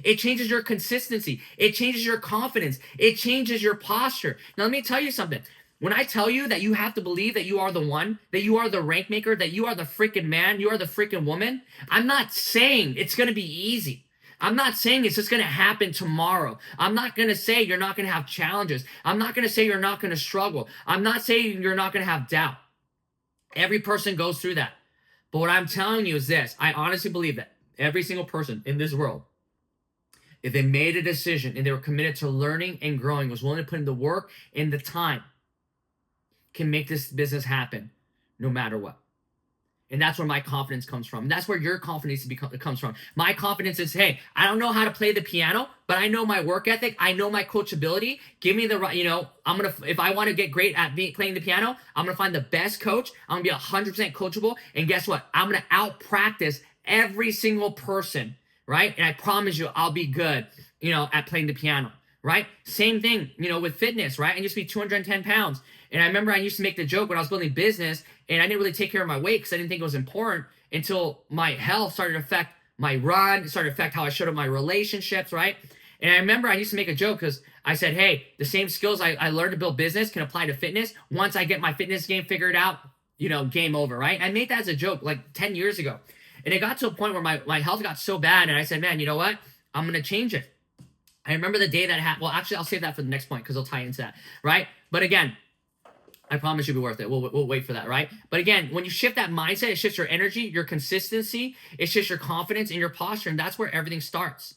It changes your consistency. It changes your confidence. It changes your posture. Now, let me tell you something. When I tell you that you have to believe that you are the one, that you are the rank maker, that you are the freaking man, you are the freaking woman, I'm not saying it's going to be easy. I'm not saying it's just going to happen tomorrow. I'm not going to say you're not going to have challenges. I'm not going to say you're not going to struggle. I'm not saying you're not going to have doubt. Every person goes through that. But what I'm telling you is this. I honestly believe that every single person in this world, if they made a decision and they were committed to learning and growing, was willing to put in the work and the time, can make this business happen no matter what. And that's where my confidence comes from. And that's where your confidence comes from. My confidence is, hey, I don't know how to play the piano, but I know my work ethic. I know my coachability. Give me the right, if I want to get great at playing the piano, I'm going to find the best coach. I'm going to be 100% coachable. And guess what? I'm going to out practice every single person, right? And I promise you, I'll be good, at playing the piano, right? Same thing, with fitness, right? I used to be 210 pounds. And I remember I used to make the joke when I was building business and I didn't really take care of my weight because I didn't think it was important until my health started to affect my run, it started to affect how I showed up my relationships, right? And I remember I used to make a joke because I said, hey, the same skills I learned to build business can apply to fitness. Once I get my fitness game figured out, game over, right? I made that as a joke like 10 years ago. And it got to a point where my health got so bad and I said, man, you know what? I'm going to change it. I remember the day that happened. Well, actually, I'll save that for the next point because it'll tie into that, right? But again, I promise you'll be worth it. We'll wait for that, right? But again, when you shift that mindset, it shifts your energy, your consistency, it shifts your confidence and your posture, and that's where everything starts.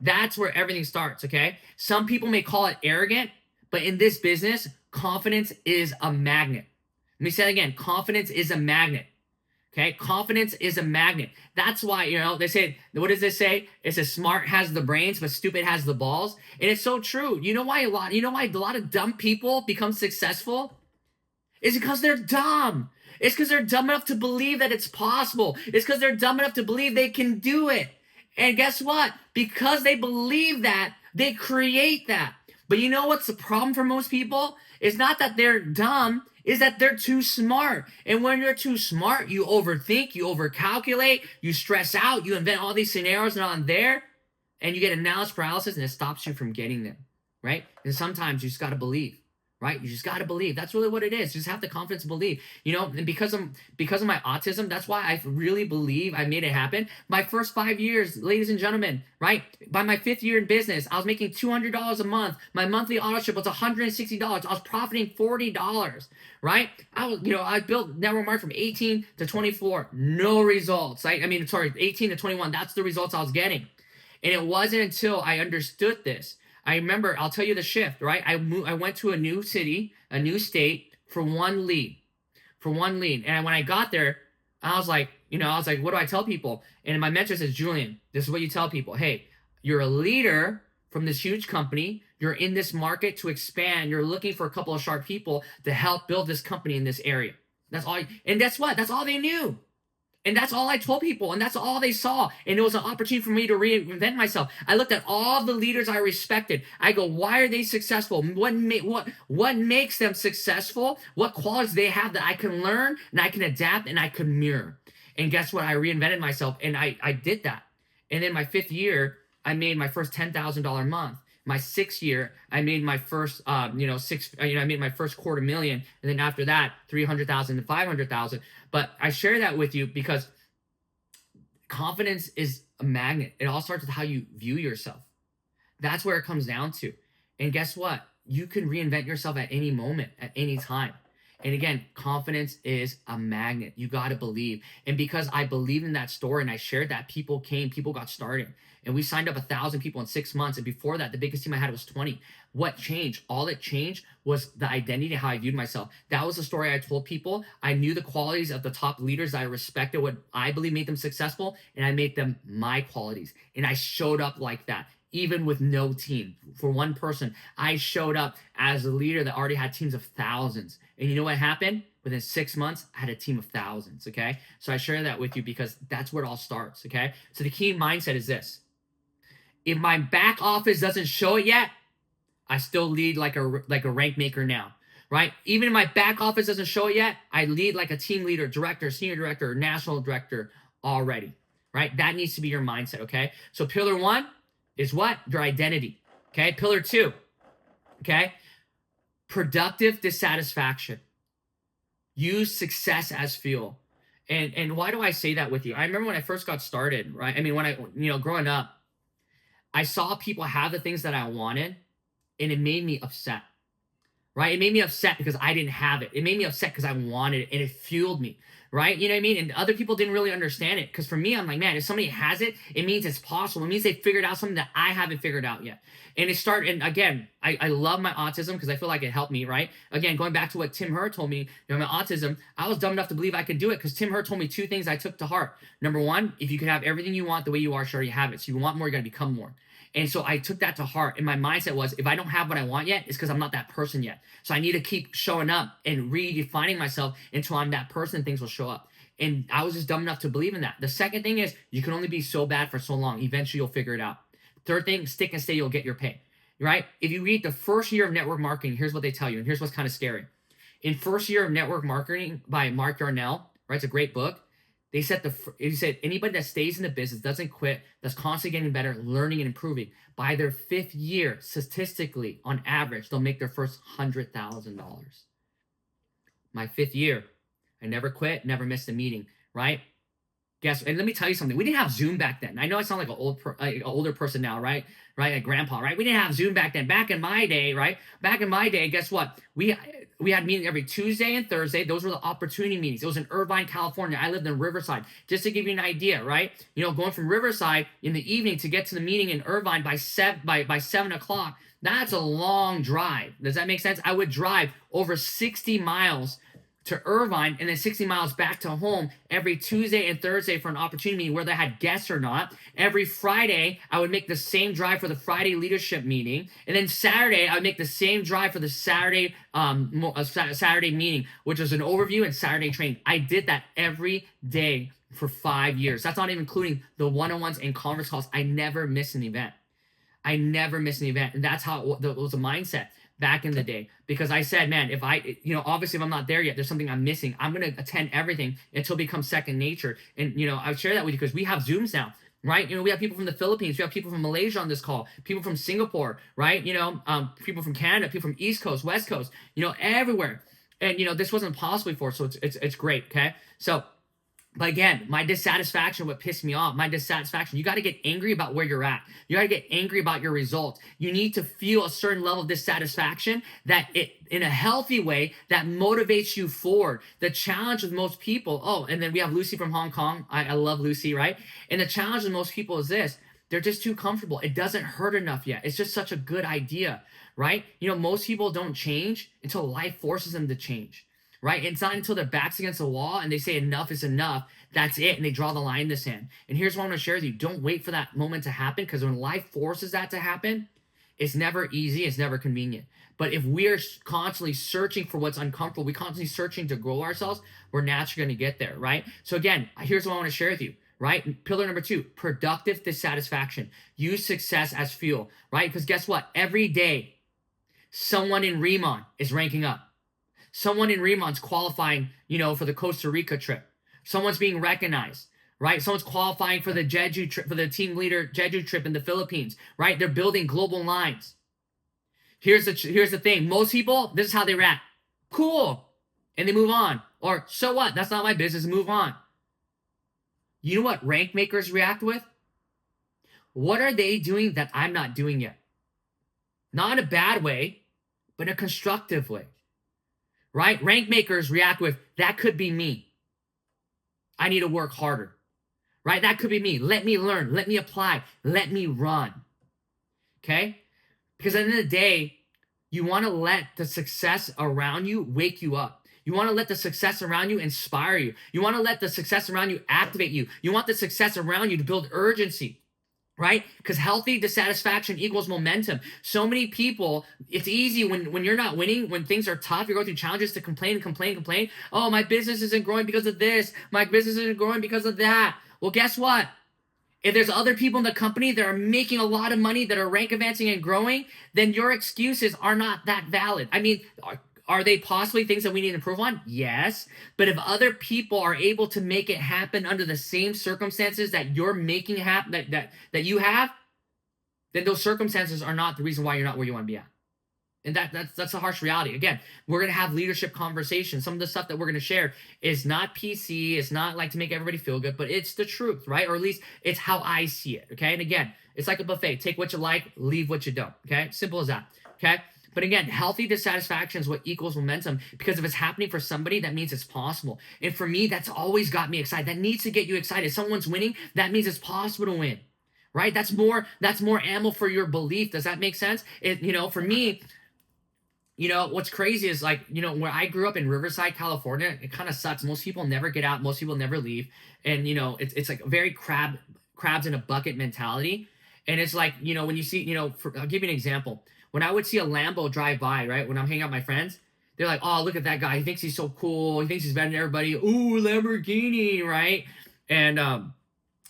That's where everything starts, okay? Some people may call it arrogant, but in this business, confidence is a magnet. Let me say it again. Confidence is a magnet, okay? Confidence is a magnet. That's why, they say, what does this say? It says smart has the brains, but stupid has the balls. And it's so true. You know why a lot of dumb people become successful? It's because they're dumb. It's because they're dumb enough to believe that it's possible. It's because they're dumb enough to believe they can do it. And guess what? Because they believe that, they create that. But you know what's the problem for most people? It's not that they're dumb, it's that they're too smart. And when you're too smart, you overthink, you overcalculate, you stress out, you invent all these scenarios that aren't there, and you get analysis paralysis, and it stops you from getting them, right? And sometimes you just got to believe. right? You just got to believe. That's really what it is. You just have the confidence to believe, and because of my autism, that's why I really believe I made it happen. My first 5 years, ladies and gentlemen, right? By my 5th year in business, I was making $200 a month. My monthly auto was $160. I was profiting $40, right? I built network marketing from 18 to 24, no results. Right? 18 to 21, that's the results I was getting. And it wasn't until I understood this. I remember, I'll tell you the shift, right? I went to a new city, a new state for one lead. And when I got there, I was like, what do I tell people? And my mentor says, Julian, this is what you tell people. Hey, you're a leader from this huge company. You're in this market to expand. You're looking for a couple of sharp people to help build this company in this area. That's all. And guess what? That's all they knew. And that's all I told people, and that's all they saw. And it was an opportunity for me to reinvent myself. I looked at all the leaders I respected. I go, why are they successful? What makes them successful? What qualities they have that I can learn and I can adapt and I can mirror? And guess what? I reinvented myself, and I did that. And in my 5th year, I made my first $10,000 month. My 6th year, I made my first, I made my first $250,000, and then after that, 300,000 to 500,000. But I share that with you because confidence is a magnet. It all starts with how you view yourself. That's where it comes down to. And guess what? You can reinvent yourself at any moment, at any time. And again, confidence is a magnet. You got to believe. And because I believed in that story and I shared that, people got started. And we signed up 1,000 people in 6 months. And before that, the biggest team I had was 20. What changed? All that changed was the identity, how I viewed myself. That was the story I told people. I knew the qualities of the top leaders that I respected, what I believe made them successful, and I made them my qualities. And I showed up like that, even with no team. For one person, I showed up as a leader that already had teams of thousands. And you know what happened? Within 6 months, I had a team of thousands, okay? So I share that with you because that's where it all starts, okay? So the key mindset is this. If my back office doesn't show it yet, I still lead like a rank maker now, right? Even if my back office doesn't show it yet, I lead like a team leader, director, senior director, national director already, right? That needs to be your mindset, okay? So pillar 1 is what? Your identity, okay? Pillar 2, okay? Productive dissatisfaction. Use success as fuel. And why do I say that with you? I remember when I first got started, right? Growing up, I saw people have the things that I wanted, and it made me upset, right? It made me upset because I didn't have it. It made me upset because I wanted it, and it fueled me, right? You know what I mean? And other people didn't really understand it because for me, I'm like, man, if somebody has it, it means it's possible. It means they figured out something that I haven't figured out yet. And and again, I love my autism because I feel like it helped me, right? Again, going back to what Tim Hurt told me, my autism, I was dumb enough to believe I could do it because Tim Hurt told me 2 things I took to heart. Number 1, if you could have everything you want the way you are, sure you have it. So you want more, you got to become more. And so I took that to heart. And my mindset was, if I don't have what I want yet, it's because I'm not that person yet. So I need to keep showing up and redefining myself until I'm that person, things will show up. And I was just dumb enough to believe in that. The second thing is, you can only be so bad for so long. Eventually, you'll figure it out. Third thing, stick and stay, you'll get your pay, right? If you read the first year of network marketing, here's what they tell you. And here's what's kind of scary. In First Year of Network Marketing by Mark Yarnell, right? It's a great book. He said anybody that stays in the business, doesn't quit, that's constantly getting better, learning and improving, by their 5th year, statistically, on average, they'll make their first $100,000. My 5th year, I never quit, never missed a meeting, right? And let me tell you something. We didn't have Zoom back then. I know I sound like an older person now, right? Like grandpa, right? We didn't have Zoom back then. Back in my day, right? Back in my day, guess what? We had meetings every Tuesday and Thursday. Those were the opportunity meetings. It was in Irvine, California. I lived in Riverside. Just to give you an idea, right? Going from Riverside in the evening to get to the meeting in Irvine by 7 o'clock, that's a long drive. Does that make sense? I would drive over 60 miles to Irvine and then 60 miles back to home every Tuesday and Thursday for an opportunity meeting, whether I had guests or not. Every Friday, I would make the same drive for the Friday leadership meeting. And then Saturday, I would make the same drive for the Saturday meeting, which was an overview and Saturday training. I did that every day for 5 years. That's not even including the one-on-ones and conference calls. I never missed an event. And that's how it was a mindset back in the day, because I said, man, if obviously if I'm not there yet, there's something I'm missing. I'm going to attend everything until it becomes second nature. And, I share that with you because we have Zooms now. right? We have people from the Philippines, we have people from Malaysia on this call, people from Singapore, right? People from Canada, people from East Coast, West Coast, everywhere. And this wasn't possible before, so it's great, okay? So, but again, my dissatisfaction, what pissed me off, my dissatisfaction, you got to get angry about where you're at. You got to get angry about your results. You need to feel a certain level of dissatisfaction that in a healthy way, that motivates you forward. The challenge with most people, and then we have Lucy from Hong Kong. I love Lucy, right? And the challenge with most people is this: they're just too comfortable. It doesn't hurt enough yet. It's just such a good idea, right? Most people don't change until life forces them to change. Right? It's not until their back's against the wall and they say enough is enough, that's it, and they draw the line in the sand. And here's what I'm going to share with you. Don't wait for that moment to happen, because when life forces that to happen, it's never easy, it's never convenient. But if we're constantly searching for what's uncomfortable, we're constantly searching to grow ourselves, we're naturally going to get there, right? So again, here's what I want to share with you, right? Pillar number 2, productive dissatisfaction. Use success as fuel, right? Because guess what? Every day, someone in Riman is ranking up. Someone in Riman's qualifying, for the Costa Rica trip. Someone's being recognized, right? Someone's qualifying for the Jeju trip, for the team leader Jeju trip in the Philippines, right? They're building global lines. Here's the thing. Most people, this is how they react. Cool. And they move on. Or, so what? That's not my business. Move on. You know what rank makers react with? What are they doing that I'm not doing yet? Not in a bad way, but in a constructive way. Right? Rank makers react with, that could be me. I need to work harder. Right? That could be me. Let me learn. Let me apply. Let me run. Okay? Because at the end of the day, you want to let the success around you wake you up. You want to let the success around you inspire you. You want to let the success around you activate you. You want the success around you to build urgency. Right? Because healthy dissatisfaction equals momentum. So many people, it's easy when you're not winning, when things are tough, you're going through challenges, to complain. Oh, my business isn't growing because of this. My business isn't growing because of that. Well, guess what? If there's other people in the company that are making a lot of money, that are rank advancing and growing, then your excuses are not that valid. I mean, are they possibly things that we need to improve on? Yes. But if other people are able to make it happen under the same circumstances that you're making happen, that you have, then those circumstances are not the reason why you're not where you want to be at. And that's a harsh reality. Again, we're going to have leadership conversations. Some of the stuff that we're going to share is not PC. It's not like to make everybody feel good, but it's the truth, right? Or at least it's how I see it, okay? And again, it's like a buffet. Take what you like, leave what you don't, okay? Simple as that, okay? But again, healthy dissatisfaction is what equals momentum, because if it's happening for somebody, that means it's possible. And for me, that's always got me excited. That needs to get you excited. Someone's winning, that means it's possible to win, right? That's more ammo for your belief. Does that make sense? For me, what's crazy is where I grew up in Riverside, California, it kind of sucks. Most people never get out. Most people never leave. And, it's like a very crabs in a bucket mentality. And it's like, when you see, I'll give you an example. When I would see a Lambo drive by, right, when I'm hanging out with my friends, they're like, oh, look at that guy. He thinks he's so cool. He thinks he's better than everybody. Ooh, Lamborghini, right? And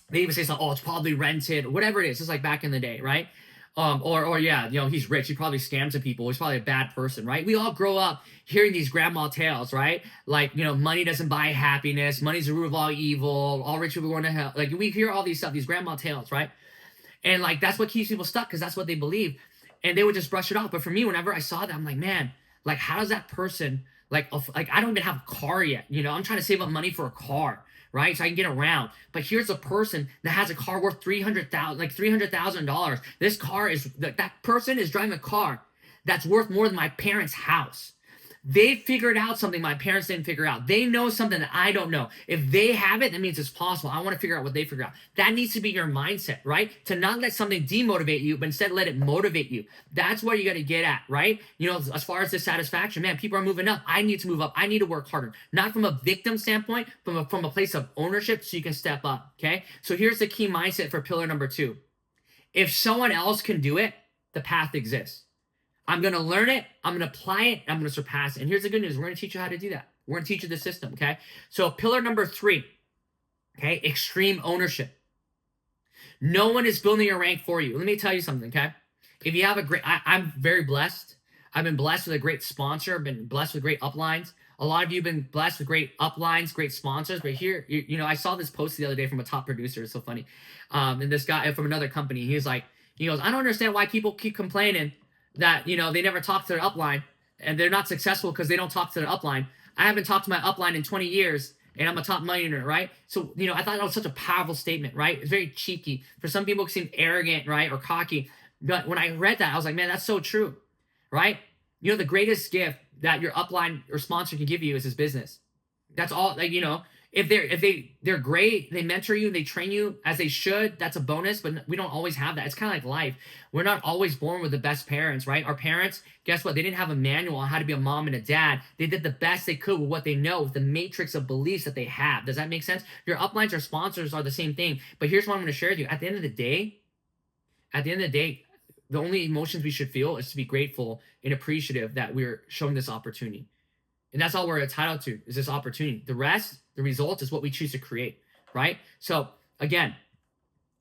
they even say something, oh, it's probably rented, whatever it is. It's like back in the day, right? Or yeah, he's rich. He probably scams some people. He's probably a bad person, right? We all grow up hearing these grandma tales, right? Like, money doesn't buy happiness. Money's the root of all evil. All rich people going to hell. Like, we hear all these stuff, these grandma tales, right? And like, that's what keeps people stuck, because that's what they believe. And they would just brush it off. But for me, whenever I saw that, I'm like, man, like, how does that person, like I don't even have a car yet. I'm trying to save up money for a car, right? So I can get around. But here's a person that has a car worth $300,000. This car is, that person is driving a car that's worth more than my parents' house. They figured out something my parents didn't figure out. They know something that I don't know. If they have it, that means it's possible. I want to figure out what they figure out. That needs to be your mindset, right? To not let something demotivate you, but instead let it motivate you. That's what you got to get at, right? As far as dissatisfaction, man, people are moving up. I need to move up. I need to work harder. Not from a victim standpoint, from a place of ownership, so you can step up, okay? So here's the key mindset for pillar number 2. If someone else can do it, the path exists. I'm going to learn it, I'm going to apply it, and I'm going to surpass it. And here's the good news. We're going to teach you how to do that. We're going to teach you the system, okay? So pillar number 3, okay, extreme ownership. No one is building your rank for you. Let me tell you something, okay? If you have I'm very blessed. I've been blessed with a great sponsor. I've been blessed with great uplines. A lot of you have been blessed with great uplines, great sponsors, but here, I saw this post the other day from a top producer. It's so funny. And this guy from another company, he goes, I don't understand why people keep complaining that, they never talk to their upline and they're not successful because they don't talk to their upline. I haven't talked to my upline in 20 years and I'm a top millionaire, right? So, I thought that was such a powerful statement, right? It's very cheeky. For some people, it seems arrogant, right? Or cocky. But when I read that, I was like, man, that's so true, right? The greatest gift that your upline or sponsor can give you is his business. That's all. If they're great, they mentor you, they train you as they should. That's a bonus, but we don't always have that. It's kind of like life. We're not always born with the best parents, right? Our parents, guess what? They didn't have a manual on how to be a mom and a dad. They did the best they could with what they know, with the matrix of beliefs that they have. Does that make sense? Your uplines or sponsors are the same thing. But here's what I'm going to share with you. At the end of the day, the only emotions we should feel is to be grateful and appreciative that we're showing this opportunity. And that's all we're entitled to, is this opportunity. The rest, the results, is what we choose to create, right? So again,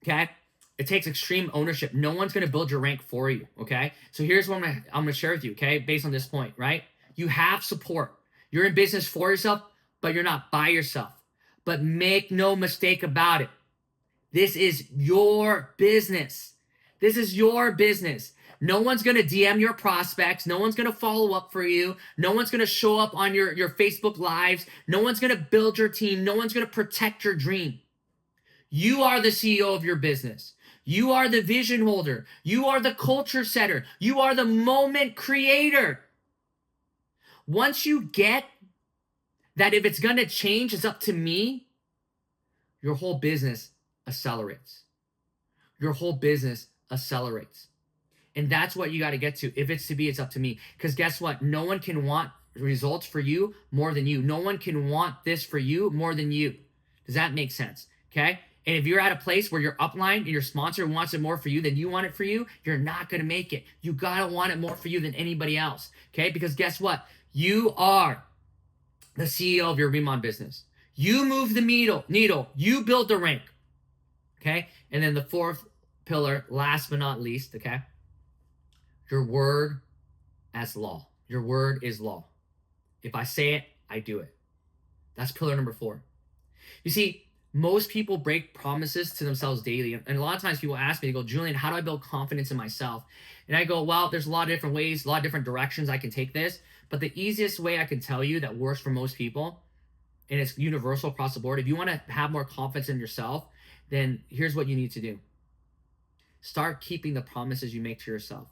okay, it takes extreme ownership. No one's going to build your rank for you, okay? So here's what I'm going to share with you, okay, based on this point, right? You have support. You're in business for yourself, but you're not by yourself. But make no mistake about it. This is your business. This is your business. No one's going to DM your prospects. No one's going to follow up for you. No one's going to show up on your Facebook lives. No one's going to build your team. No one's going to protect your dream. You are the CEO of your business. You are the vision holder. You are the culture setter. You are the moment creator. Once you get that if it's going to change, it's up to me, your whole business accelerates. Your whole business accelerates. And that's what you got to get to. If it's to be, it's up to me. Because guess what? No one can want results for you more than you. No one can want this for you more than you. Does that make sense? Okay? And if you're at a place where your upline and your sponsor wants it more for you than you want it for you, you're not going to make it. You got to want it more for you than anybody else. Okay? Because guess what? You are the CEO of your Riman business. You move the needle. You build the rank. Okay? And then the fourth pillar, last but not least, okay? Your word as law. Your word is law. If I say it, I do it. That's pillar number 4. You see, most people break promises to themselves daily. And a lot of times people ask me, they go, Julian, how do I build confidence in myself? And I go, well, there's a lot of different ways, a lot of different directions I can take this. But the easiest way I can tell you that works for most people, and it's universal across the board, if you want to have more confidence in yourself, then here's what you need to do. Start keeping the promises you make to yourself.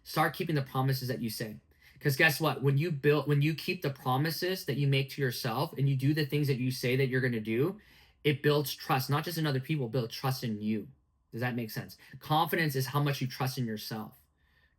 Start keeping the promises that you say. Because guess what? When you keep the promises that you make to yourself and you do the things that you say that you're going to do, it builds trust, not just in other people, build trust in you. Does that make sense? Confidence is how much you trust in yourself.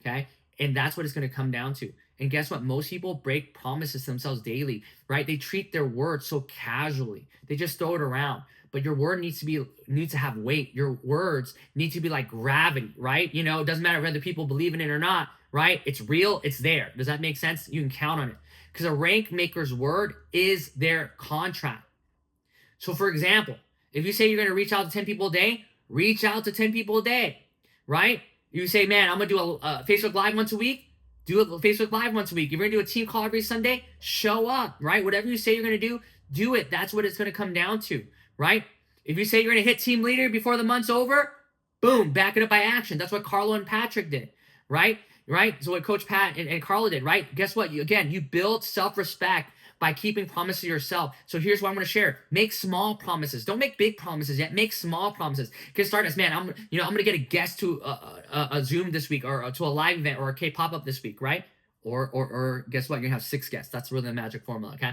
Okay? And that's what it's going to come down to. And guess what? Most people break promises to themselves daily, right? They treat their words so casually. They just throw it around. But your word needs to have weight. Your words need to be like gravity, right? It doesn't matter whether people believe in it or not, right? It's real. It's there. Does that make sense? You can count on it. Because a rank maker's word is their contract. So for example, if you say you're going to reach out to 10 people a day, reach out to 10 people a day, right? You say, man, I'm going to do a Facebook Live once a week. Do a Facebook Live once a week. If you're going to do a team call every Sunday, show up, right? Whatever you say you're going to do it. That's what it's going to come down to. Right? If you say you're going to hit team leader before the month's over, boom, back it up by action. That's what Carlo and Patrick did, right? So what Coach Pat and Carlo did, right? Guess what? You build self-respect by keeping promises to yourself. So here's what I'm going to share. Make small promises. Don't make big promises yet. Make small promises. Get started as, man, I'm going to get a guest to a Zoom this week or to a live event or a K pop-up this week, right? Or guess what? You're going to have 6 guests. That's really the magic formula, okay?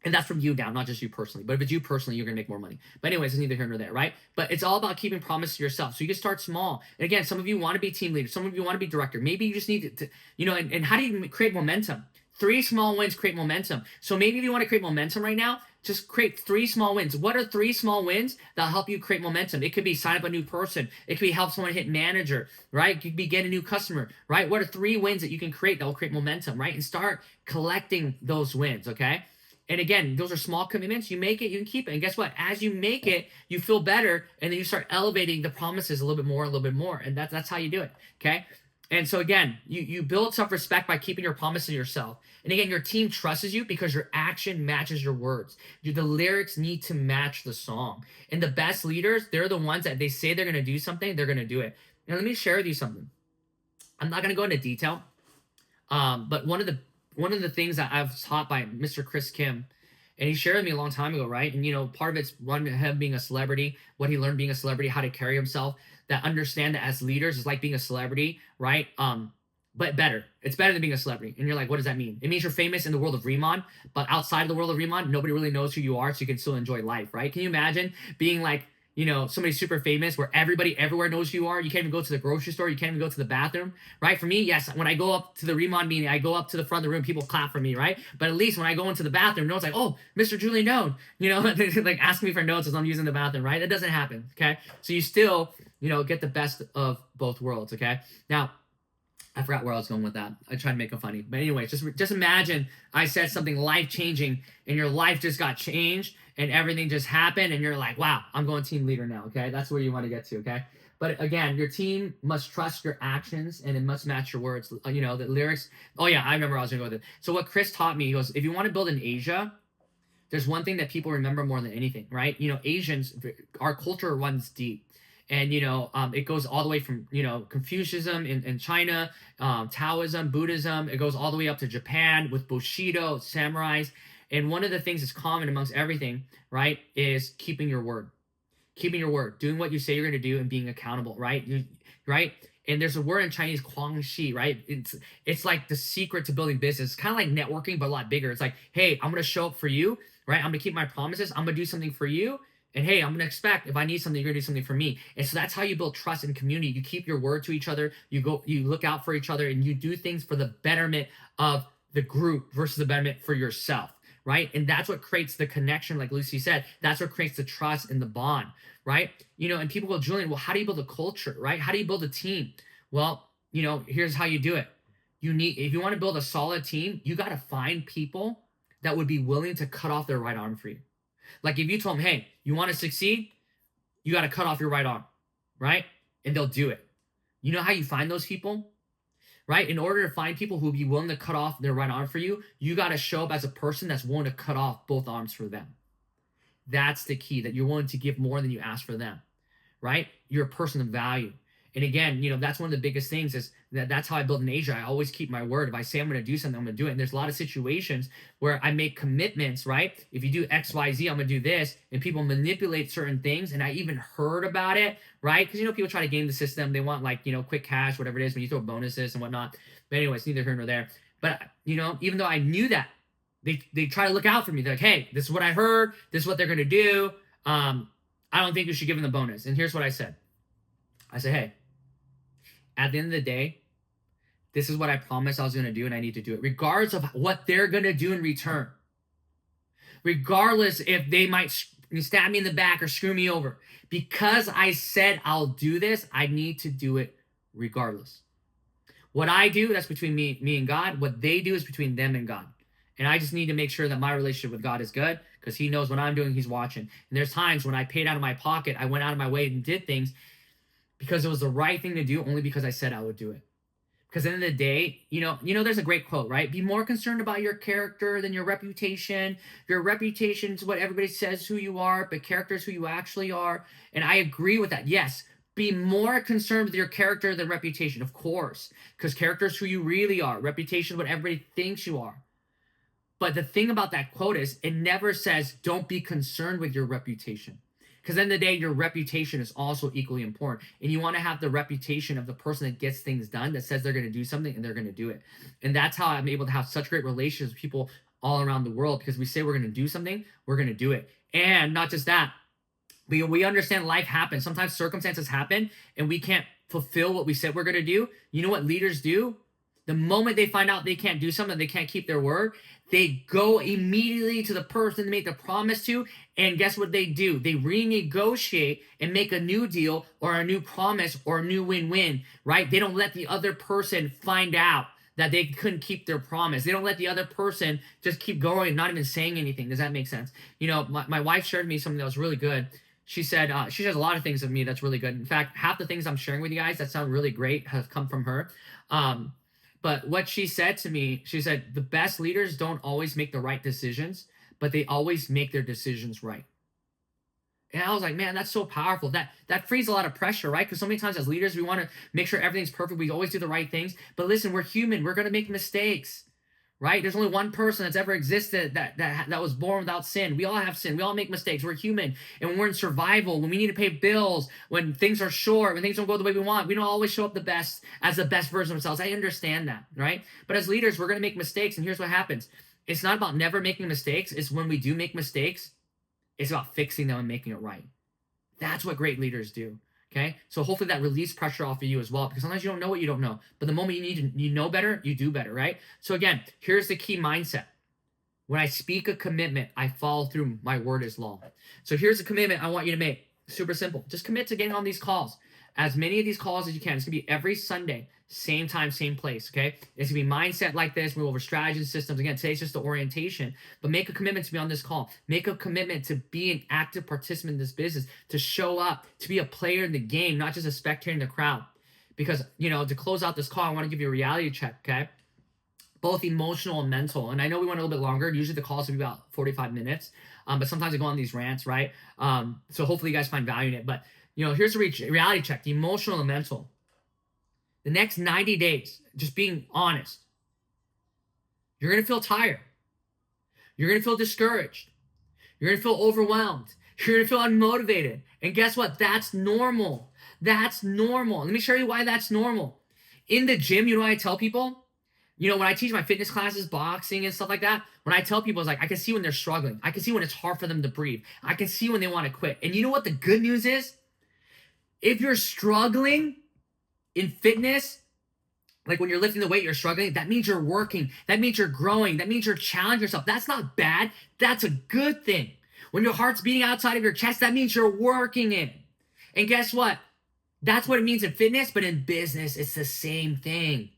And that's from you down, not just you personally. But if it's you personally, you're going to make more money. But anyways, it's neither here nor there, right? But it's all about keeping promises to yourself. So you can start small. And again, some of you want to be team leader. Some of you want to be director. Maybe you just need to and how do you create momentum? 3 small wins create momentum. So maybe if you want to create momentum right now, just create 3 small wins. What are 3 small wins that'll help you create momentum? It could be sign up a new person. It could be help someone hit manager, right? It could be get a new customer, right? What are 3 wins that you can create that will create momentum, right? And start collecting those wins, okay? And again, those are small commitments. You make it, you can keep it. And guess what? As you make it, you feel better, and then you start elevating the promises a little bit more. And that's how you do it, okay? And so again, you build self-respect by keeping your promise to yourself. And again, your team trusts you because your action matches your words. The lyrics need to match the song. And the best leaders, they're the ones that they say they're going to do something, they're going to do it. Now let me share with you something. I'm not going to go into detail, but one of the things that I've taught by Mr. Chris Kim, and he shared with me a long time ago, right? And part of it's him being a celebrity, what he learned being a celebrity, how to carry himself. That understand that as leaders is like being a celebrity, right? But better. It's better than being a celebrity. And you're like, what does that mean? It means you're famous in the world of Riman, but outside of the world of Riman, nobody really knows who you are, so you can still enjoy life, right? Can you imagine being like, somebody super famous where everybody everywhere knows who you are? You can't even go to the grocery store. You can't even go to the bathroom, right? For me, yes, when I go up to the Riman meeting, I go up to the front of the room, people clap for me, right? But at least when I go into the bathroom, no one's like, oh, Mr. Julian Node, like asking me for notes as I'm using the bathroom, right? That doesn't happen, okay? So you still, get the best of both worlds, okay? Now, I forgot where I was going with that. I tried to make it funny. But anyway, just imagine I said something life-changing and your life just got changed and everything just happened and you're like, wow, I'm going team leader now, okay? That's where you want to get to, okay? But again, your team must trust your actions and it must match your words. The lyrics. Oh, yeah, I remember I was going to go with it. So what Chris taught me, he goes, if you want to build in Asia, there's one thing that people remember more than anything, right? Asians, our culture runs deep. And, it goes all the way from, Confucianism in China, Taoism, Buddhism. It goes all the way up to Japan with Bushido, samurais. And one of the things that's common amongst everything, right, is keeping your word. Keeping your word, doing what you say you're going to do and being accountable, right? Right? And there's a word in Chinese, Guangxi, right? It's like the secret to building business. It's kind of like networking, but a lot bigger. It's like, hey, I'm going to show up for you, right? I'm going to keep my promises. I'm going to do something for you. And hey, I'm going to expect if I need something, you're going to do something for me. And so that's how you build trust and community. You keep your word to each other. You look out for each other and you do things for the betterment of the group versus the betterment for yourself, right? And that's what creates the connection. Like Lucy said, that's what creates the trust and the bond, right? And people go, Julian, well, how do you build a culture, right? How do you build a team? Well, here's how you do it. If you want to build a solid team, you got to find people that would be willing to cut off their right arm for you. Like if you told them, hey, you want to succeed, you got to cut off your right arm, right? And they'll do it. You know how you find those people, right? In order to find people who will be willing to cut off their right arm for you, you got to show up as a person that's willing to cut off both arms for them. That's the key, that you're willing to give more than you ask for them, right? You're a person of value. And again, that's one of the biggest things is that's how I build in Asia. I always keep my word. If I say I'm going to do something, I'm going to do it. And there's a lot of situations where I make commitments, right? If you do X, Y, Z, I'm going to do this. And people manipulate certain things. And I even heard about it, right? Because, people try to game the system. They want quick cash, whatever it is, when you throw bonuses and whatnot. But anyways, neither here nor there. But, even though I knew that, they try to look out for me. They're like, hey, this is what I heard. This is what they're going to do. I don't think you should give them the bonus. And here's what I said. I said, hey, at the end of the day, this is what I promised I was going to do, and I need to do it, regardless of what they're going to do in return. Regardless if they might stab me in the back or screw me over. Because I said I'll do this, I need to do it regardless. What I do, that's between me and God. What they do is between them and God. And I just need to make sure that my relationship with God is good because he knows what I'm doing, he's watching. And there's times when I paid out of my pocket, I went out of my way and did things because it was the right thing to do, only because I said I would do it. Because at the end of the day, there's a great quote, right? Be more concerned about your character than your reputation. Your reputation is what everybody says who you are, but character is who you actually are. And I agree with that. Yes, be more concerned with your character than reputation, of course. Because character is who you really are. Reputation is what everybody thinks you are. But the thing about that quote is it never says don't be concerned with your reputation. Because at the end of the day, your reputation is also equally important. And you want to have the reputation of the person that gets things done, that says they're going to do something and they're going to do it. And that's how I'm able to have such great relationships with people all around the world, because we say we're going to do something, we're going to do it. And not just that, we understand life happens. Sometimes circumstances happen and we can't fulfill what we said we're going to do. You know what leaders do? The moment they find out they can't do something, they can't keep their word, they go immediately to the person they made the promise to, and guess what they do? They renegotiate and make a new deal or a new promise or a new win-win, right? They don't let the other person find out that they couldn't keep their promise. They don't let the other person just keep going, not even saying anything. Does that make sense? My wife shared with me something that was really good. she said, she says a lot of things of me that's really good. In fact, half the things I'm sharing with you guys that sound really great have come from her. Um, but what she said to me, she said, the best leaders don't always make the right decisions, but they always make their decisions right. And I was like, man, that's so powerful. That frees a lot of pressure, right? Because so many times as leaders, we want to make sure everything's perfect. We always do the right things. But listen, we're human. We're gonna make mistakes, right? There's only one person that's ever existed that was born without sin. We all have sin. We all make mistakes. We're human, and when we're in survival, when we need to pay bills, when things are short, when things don't go the way we want, we don't always show up the best as the best version of ourselves. I understand that, right? But as leaders, we're gonna make mistakes, and here's what happens. It's not about never making mistakes. It's when we do make mistakes, it's about fixing them and making it right. That's what great leaders do. Okay. So hopefully that releases pressure off of you as well, because sometimes you don't know what you don't know. But the moment you know better, you do better, right? So again, here's the key mindset. When I speak a commitment, I follow through. My word is law. So here's a commitment I want you to make. Super simple. Just commit to getting on these calls. As many of these calls as you can. It's going to be every Sunday, same time, same place, okay? It's going to be mindset like this. We go over strategies and systems. Again, today's just the orientation, but make a commitment to be on this call. Make a commitment to be an active participant in this business, to show up, to be a player in the game, not just a spectator in the crowd. Because, to close out this call, I want to give you a reality check, okay? Both emotional and mental. And I know we went a little bit longer. Usually the calls will be about 45 minutes, but sometimes I go on these rants, right? So hopefully you guys find value in it. But here's a reality check, the emotional and mental. The next 90 days, just being honest, you're going to feel tired. You're going to feel discouraged. You're going to feel overwhelmed. You're going to feel unmotivated. And guess what? That's normal. That's normal. Let me show you why that's normal. In the gym, what I tell people? When I teach my fitness classes, boxing and stuff like that, when I tell people, it's like, I can see when they're struggling. I can see when it's hard for them to breathe. I can see when they want to quit. And you know what the good news is? If you're struggling in fitness, like when you're lifting the weight, you're struggling, that means you're working. That means you're growing. That means you're challenging yourself. That's not bad. That's a good thing. When your heart's beating outside of your chest, that means you're working it. And guess what? That's what it means in fitness, but in business, it's the same thing.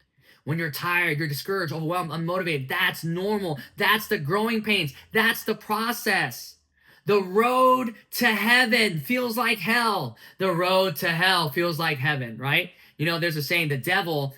When you're tired, you're discouraged, overwhelmed, unmotivated, that's normal. That's the growing pains. That's the process. The road to heaven feels like hell. The road to hell feels like heaven, right? There's a saying, the devil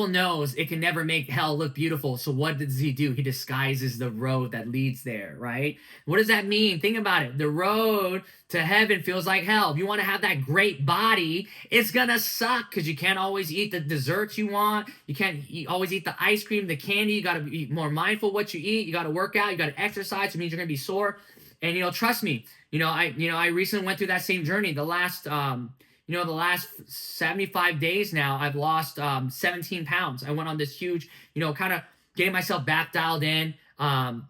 knows it can never make hell look beautiful. So what does he do? He disguises the road that leads there, right? What does that mean? Think about it. The road to heaven feels like hell. If you want to have that great body, it's going to suck because you can't always eat the desserts you want. You can't always eat the ice cream, the candy. You got to be more mindful of what you eat. You got to work out. You got to exercise. It means you're going to be sore. And, trust me, I recently went through that same journey. The last 75 days now, I've lost 17 pounds. I went on this huge, kind of getting myself back dialed in. I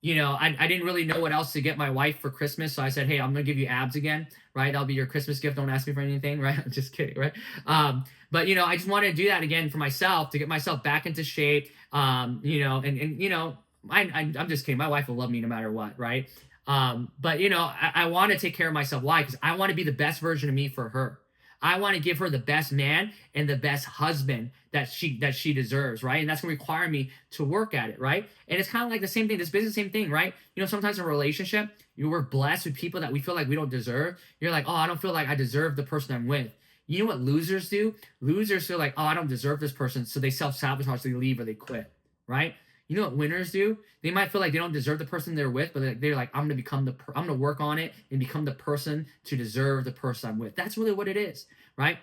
didn't really know what else to get my wife for Christmas. So I said, hey, I'm going to give you abs again, right? That'll be your Christmas gift. Don't ask me for anything, right? I'm just kidding, right? But, I just wanted to do that again for myself, to get myself back into shape. I'm just kidding. My wife will love me no matter what, right? But I want to take care of myself. Why? Because I want to be the best version of me for her. I want to give her the best man and the best husband that she deserves, right? And that's going to require me to work at it, right? And it's kind of like the same thing. This business, same thing, right? Sometimes in a relationship, we're blessed with people that we feel like we don't deserve. You're like, oh, I don't feel like I deserve the person I'm with. You know what losers do? Losers feel like, oh, I don't deserve this person, so they self-sabotage, they leave or they quit, right? You know what winners do? They might feel like they don't deserve the person they're with, but they're like, I'm gonna work on it and become the person to deserve the person I'm with. That's really what it is, right?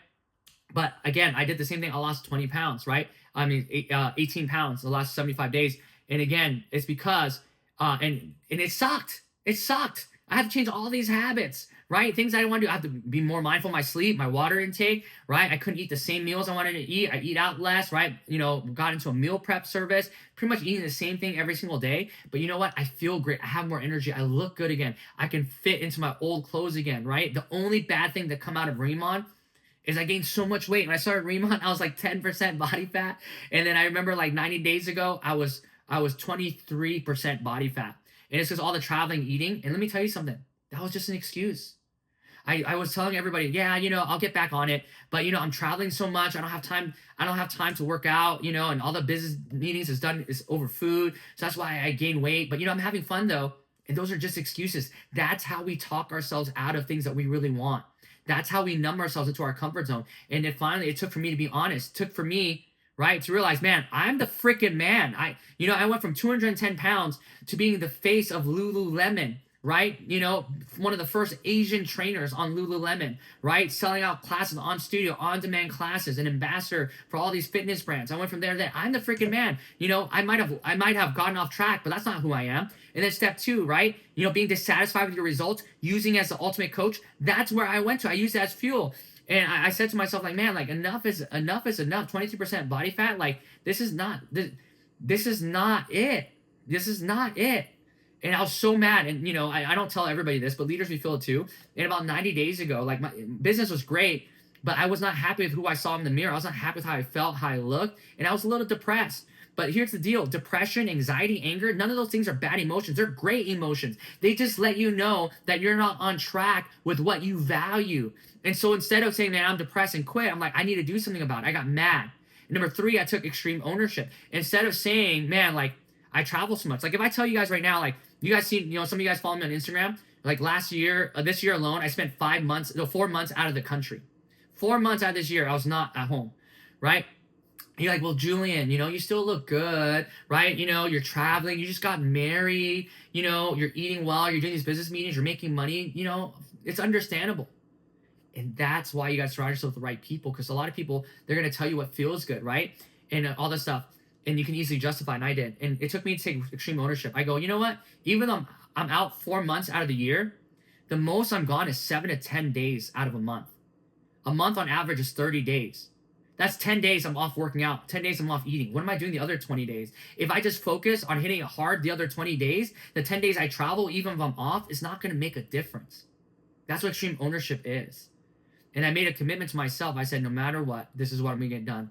But again, I did the same thing. I lost 20 pounds, right? 18 pounds the last 75 days. And again, it's because, and it sucked. It sucked. I have to change all these habits, right? Things I didn't want to do. I have to be more mindful of my sleep, my water intake, right? I couldn't eat the same meals I wanted to eat. I eat out less, right? Got into a meal prep service, pretty much eating the same thing every single day. But you know what? I feel great. I have more energy. I look good again. I can fit into my old clothes again, right? The only bad thing that come out of Riman is I gained so much weight. When I started Riman, I was like 10% body fat. And then I remember like 90 days ago, I was 23% body fat. And it's because all the traveling, eating. And let me tell you something. That was just an excuse. I was telling everybody, yeah, I'll get back on it. But, I'm traveling so much. I don't have time to work out, and all the business meetings is over food. So that's why I gain weight. But, I'm having fun though. And those are just excuses. That's how we talk ourselves out of things that we really want. That's how we numb ourselves into our comfort zone. And then finally, it took for me to be honest. It took for me, right, to realize, man, I'm the freaking man. I went from 210 pounds to being the face of Lululemon, right? One of the first Asian trainers on Lululemon, right? Selling out classes on studio, on demand classes, an ambassador for all these fitness brands. I went from there to there. I'm the freaking man. I might have gotten off track, but that's not who I am. And then step 2, right? Being dissatisfied with your results, using as the ultimate coach. That's where I went to. I used it as fuel. And I said to myself, like, man, like enough is enough. 22% body fat. Like, this is not it. This is not it. And I was so mad. And, I don't tell everybody this, but leaders, we feel it too. And about 90 days ago, like, my business was great, but I was not happy with who I saw in the mirror. I was not happy with how I felt, how I looked. And I was a little depressed. But here's the deal. Depression, anxiety, anger, none of those things are bad emotions. They're great emotions. They just let you know that you're not on track with what you value. And so instead of saying, man, I'm depressed and quit, I'm like, I need to do something about it. I got mad. And number 3, I took extreme ownership. Instead of saying, man, like, I travel so much. Like, if I tell you guys right now, like, you guys see, some of you guys follow me on Instagram. Like this year alone, I spent 4 months out of the country. 4 months out of this year, I was not at home, right? You're like, well, Julian, you still look good, right? You're traveling, you just got married, you're eating well, you're doing these business meetings, you're making money, it's understandable. And that's why you got to surround yourself with the right people, because a lot of people, they're going to tell you what feels good, right? And all this stuff. And you can easily justify, and I did. And it took me to take extreme ownership. I go, you know what? Even though I'm out 4 months out of the year, the most I'm gone is 7 to 10 days out of a month. A month on average is 30 days. That's 10 days I'm off working out. 10 days I'm off eating. What am I doing the other 20 days? If I just focus on hitting it hard the other 20 days, the 10 days I travel, even if I'm off, it's not going to make a difference. That's what extreme ownership is. And I made a commitment to myself. I said, no matter what, this is what I'm going to get done.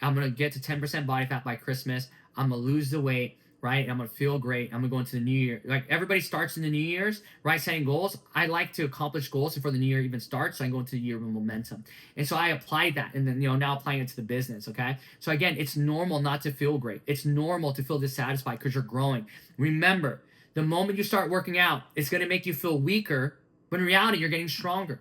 I'm going to get to 10% body fat by Christmas. I'm going to lose the weight, right? I'm going to feel great. I'm going to go into the new year. Like, everybody starts in the New Year's, right? Setting goals. I like to accomplish goals before the new year even starts, so I go into the year with momentum. And so I applied that, and then, now applying it to the business, okay? So again, it's normal not to feel great. It's normal to feel dissatisfied because you're growing. Remember, the moment you start working out, it's going to make you feel weaker, but in reality, you're getting stronger,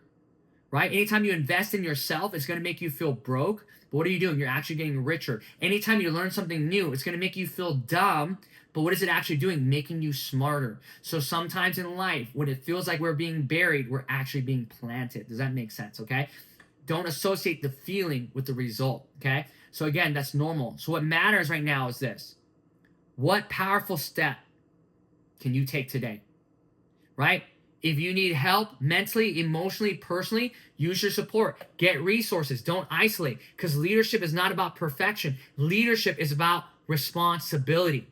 right? Anytime you invest in yourself, it's going to make you feel broke. But what are you doing? You're actually getting richer. Anytime you learn something new, it's going to make you feel dumb. But what is it actually doing? Making you smarter. So sometimes in life, when it feels like we're being buried, we're actually being planted. Does that make sense? Okay? Don't associate the feeling with the result. Okay? So again, that's normal. So what matters right now is this. What powerful step can you take today? Right? If you need help mentally, emotionally, personally, use your support. Get resources. Don't isolate, because leadership is not about perfection. Leadership is about responsibility.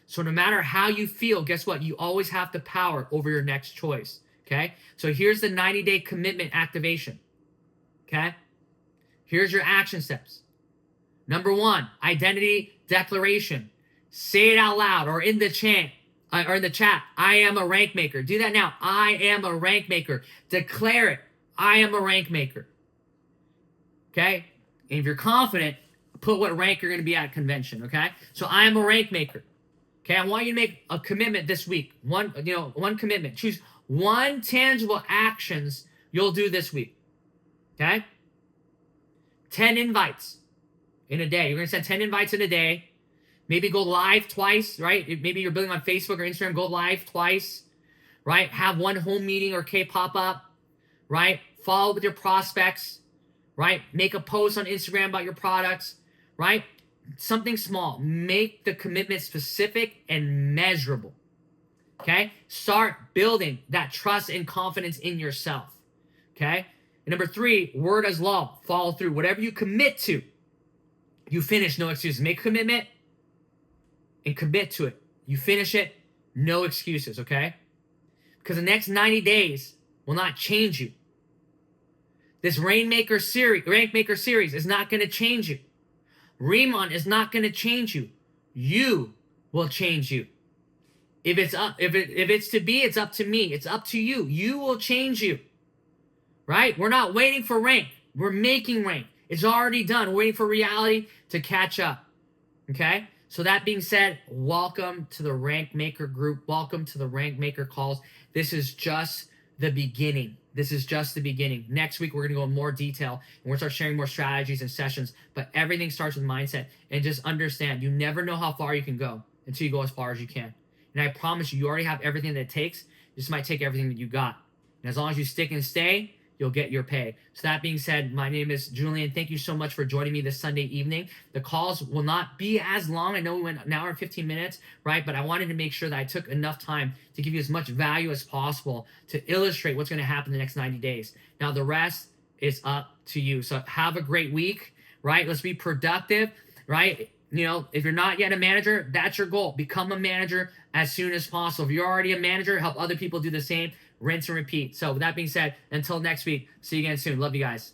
So no matter how you feel, guess what? You always have the power over your next choice, okay? So here's the 90-day commitment activation, okay? Here's your action steps. Number 1, identity declaration. Say it out loud or in the chat. I am a rank maker. Do that now. I am a rank maker. Declare it. I am a rank maker. Okay? And if you're confident, put what rank you're going to be at convention. Okay? So I am a rank maker. Okay? I want you to make a commitment this week. One commitment. Choose 1 tangible actions you'll do this week. Okay? 10 invites in a day. You're going to send 10 invites in a day. Maybe go live twice, right? Maybe you're building on Facebook or Instagram, go live twice, right? Have 1 home meeting or K pop-up, right? Follow with your prospects, right? Make a post on Instagram about your products, right? Something small. Make the commitment specific and measurable, okay? Start building that trust and confidence in yourself, okay? And number 3, word as law. Follow through. Whatever you commit to, you finish, no excuses. Make a commitment and commit to it. You finish it, no excuses, okay? Because the next 90 days will not change you. This Rainmaker series is not going to change you. Riman is not going to change you. You will change you. If it's to be, it's up to me. It's up to you. You will change you. Right? We're not waiting for rank. We're making rank. It's already done. We're waiting for reality to catch up. Okay? So that being said, welcome to the Rank Maker group. Welcome to the Rank Maker calls. This is just the beginning. This is just the beginning. Next week, we're going to go in more detail and we're going to start sharing more strategies and sessions. But everything starts with mindset. And just understand, you never know how far you can go until you go as far as you can. And I promise you, you already have everything that it takes. You just might take everything that you got. And as long as you stick and stay, you'll get your pay. So that being said, my name is Julian. Thank you so much for joining me this Sunday evening. The calls will not be as long. I know we went an hour and 15 minutes, right? But I wanted to make sure that I took enough time to give you as much value as possible to illustrate what's going to happen in the next 90 days. Now, the rest is up to you. So have a great week, right? Let's be productive, right? You know, if you're not yet a manager, that's your goal. Become a manager as soon as possible. If you're already a manager, help other people do the same. Rinse and repeat. So with that being said, until next week, see you again soon. Love you guys.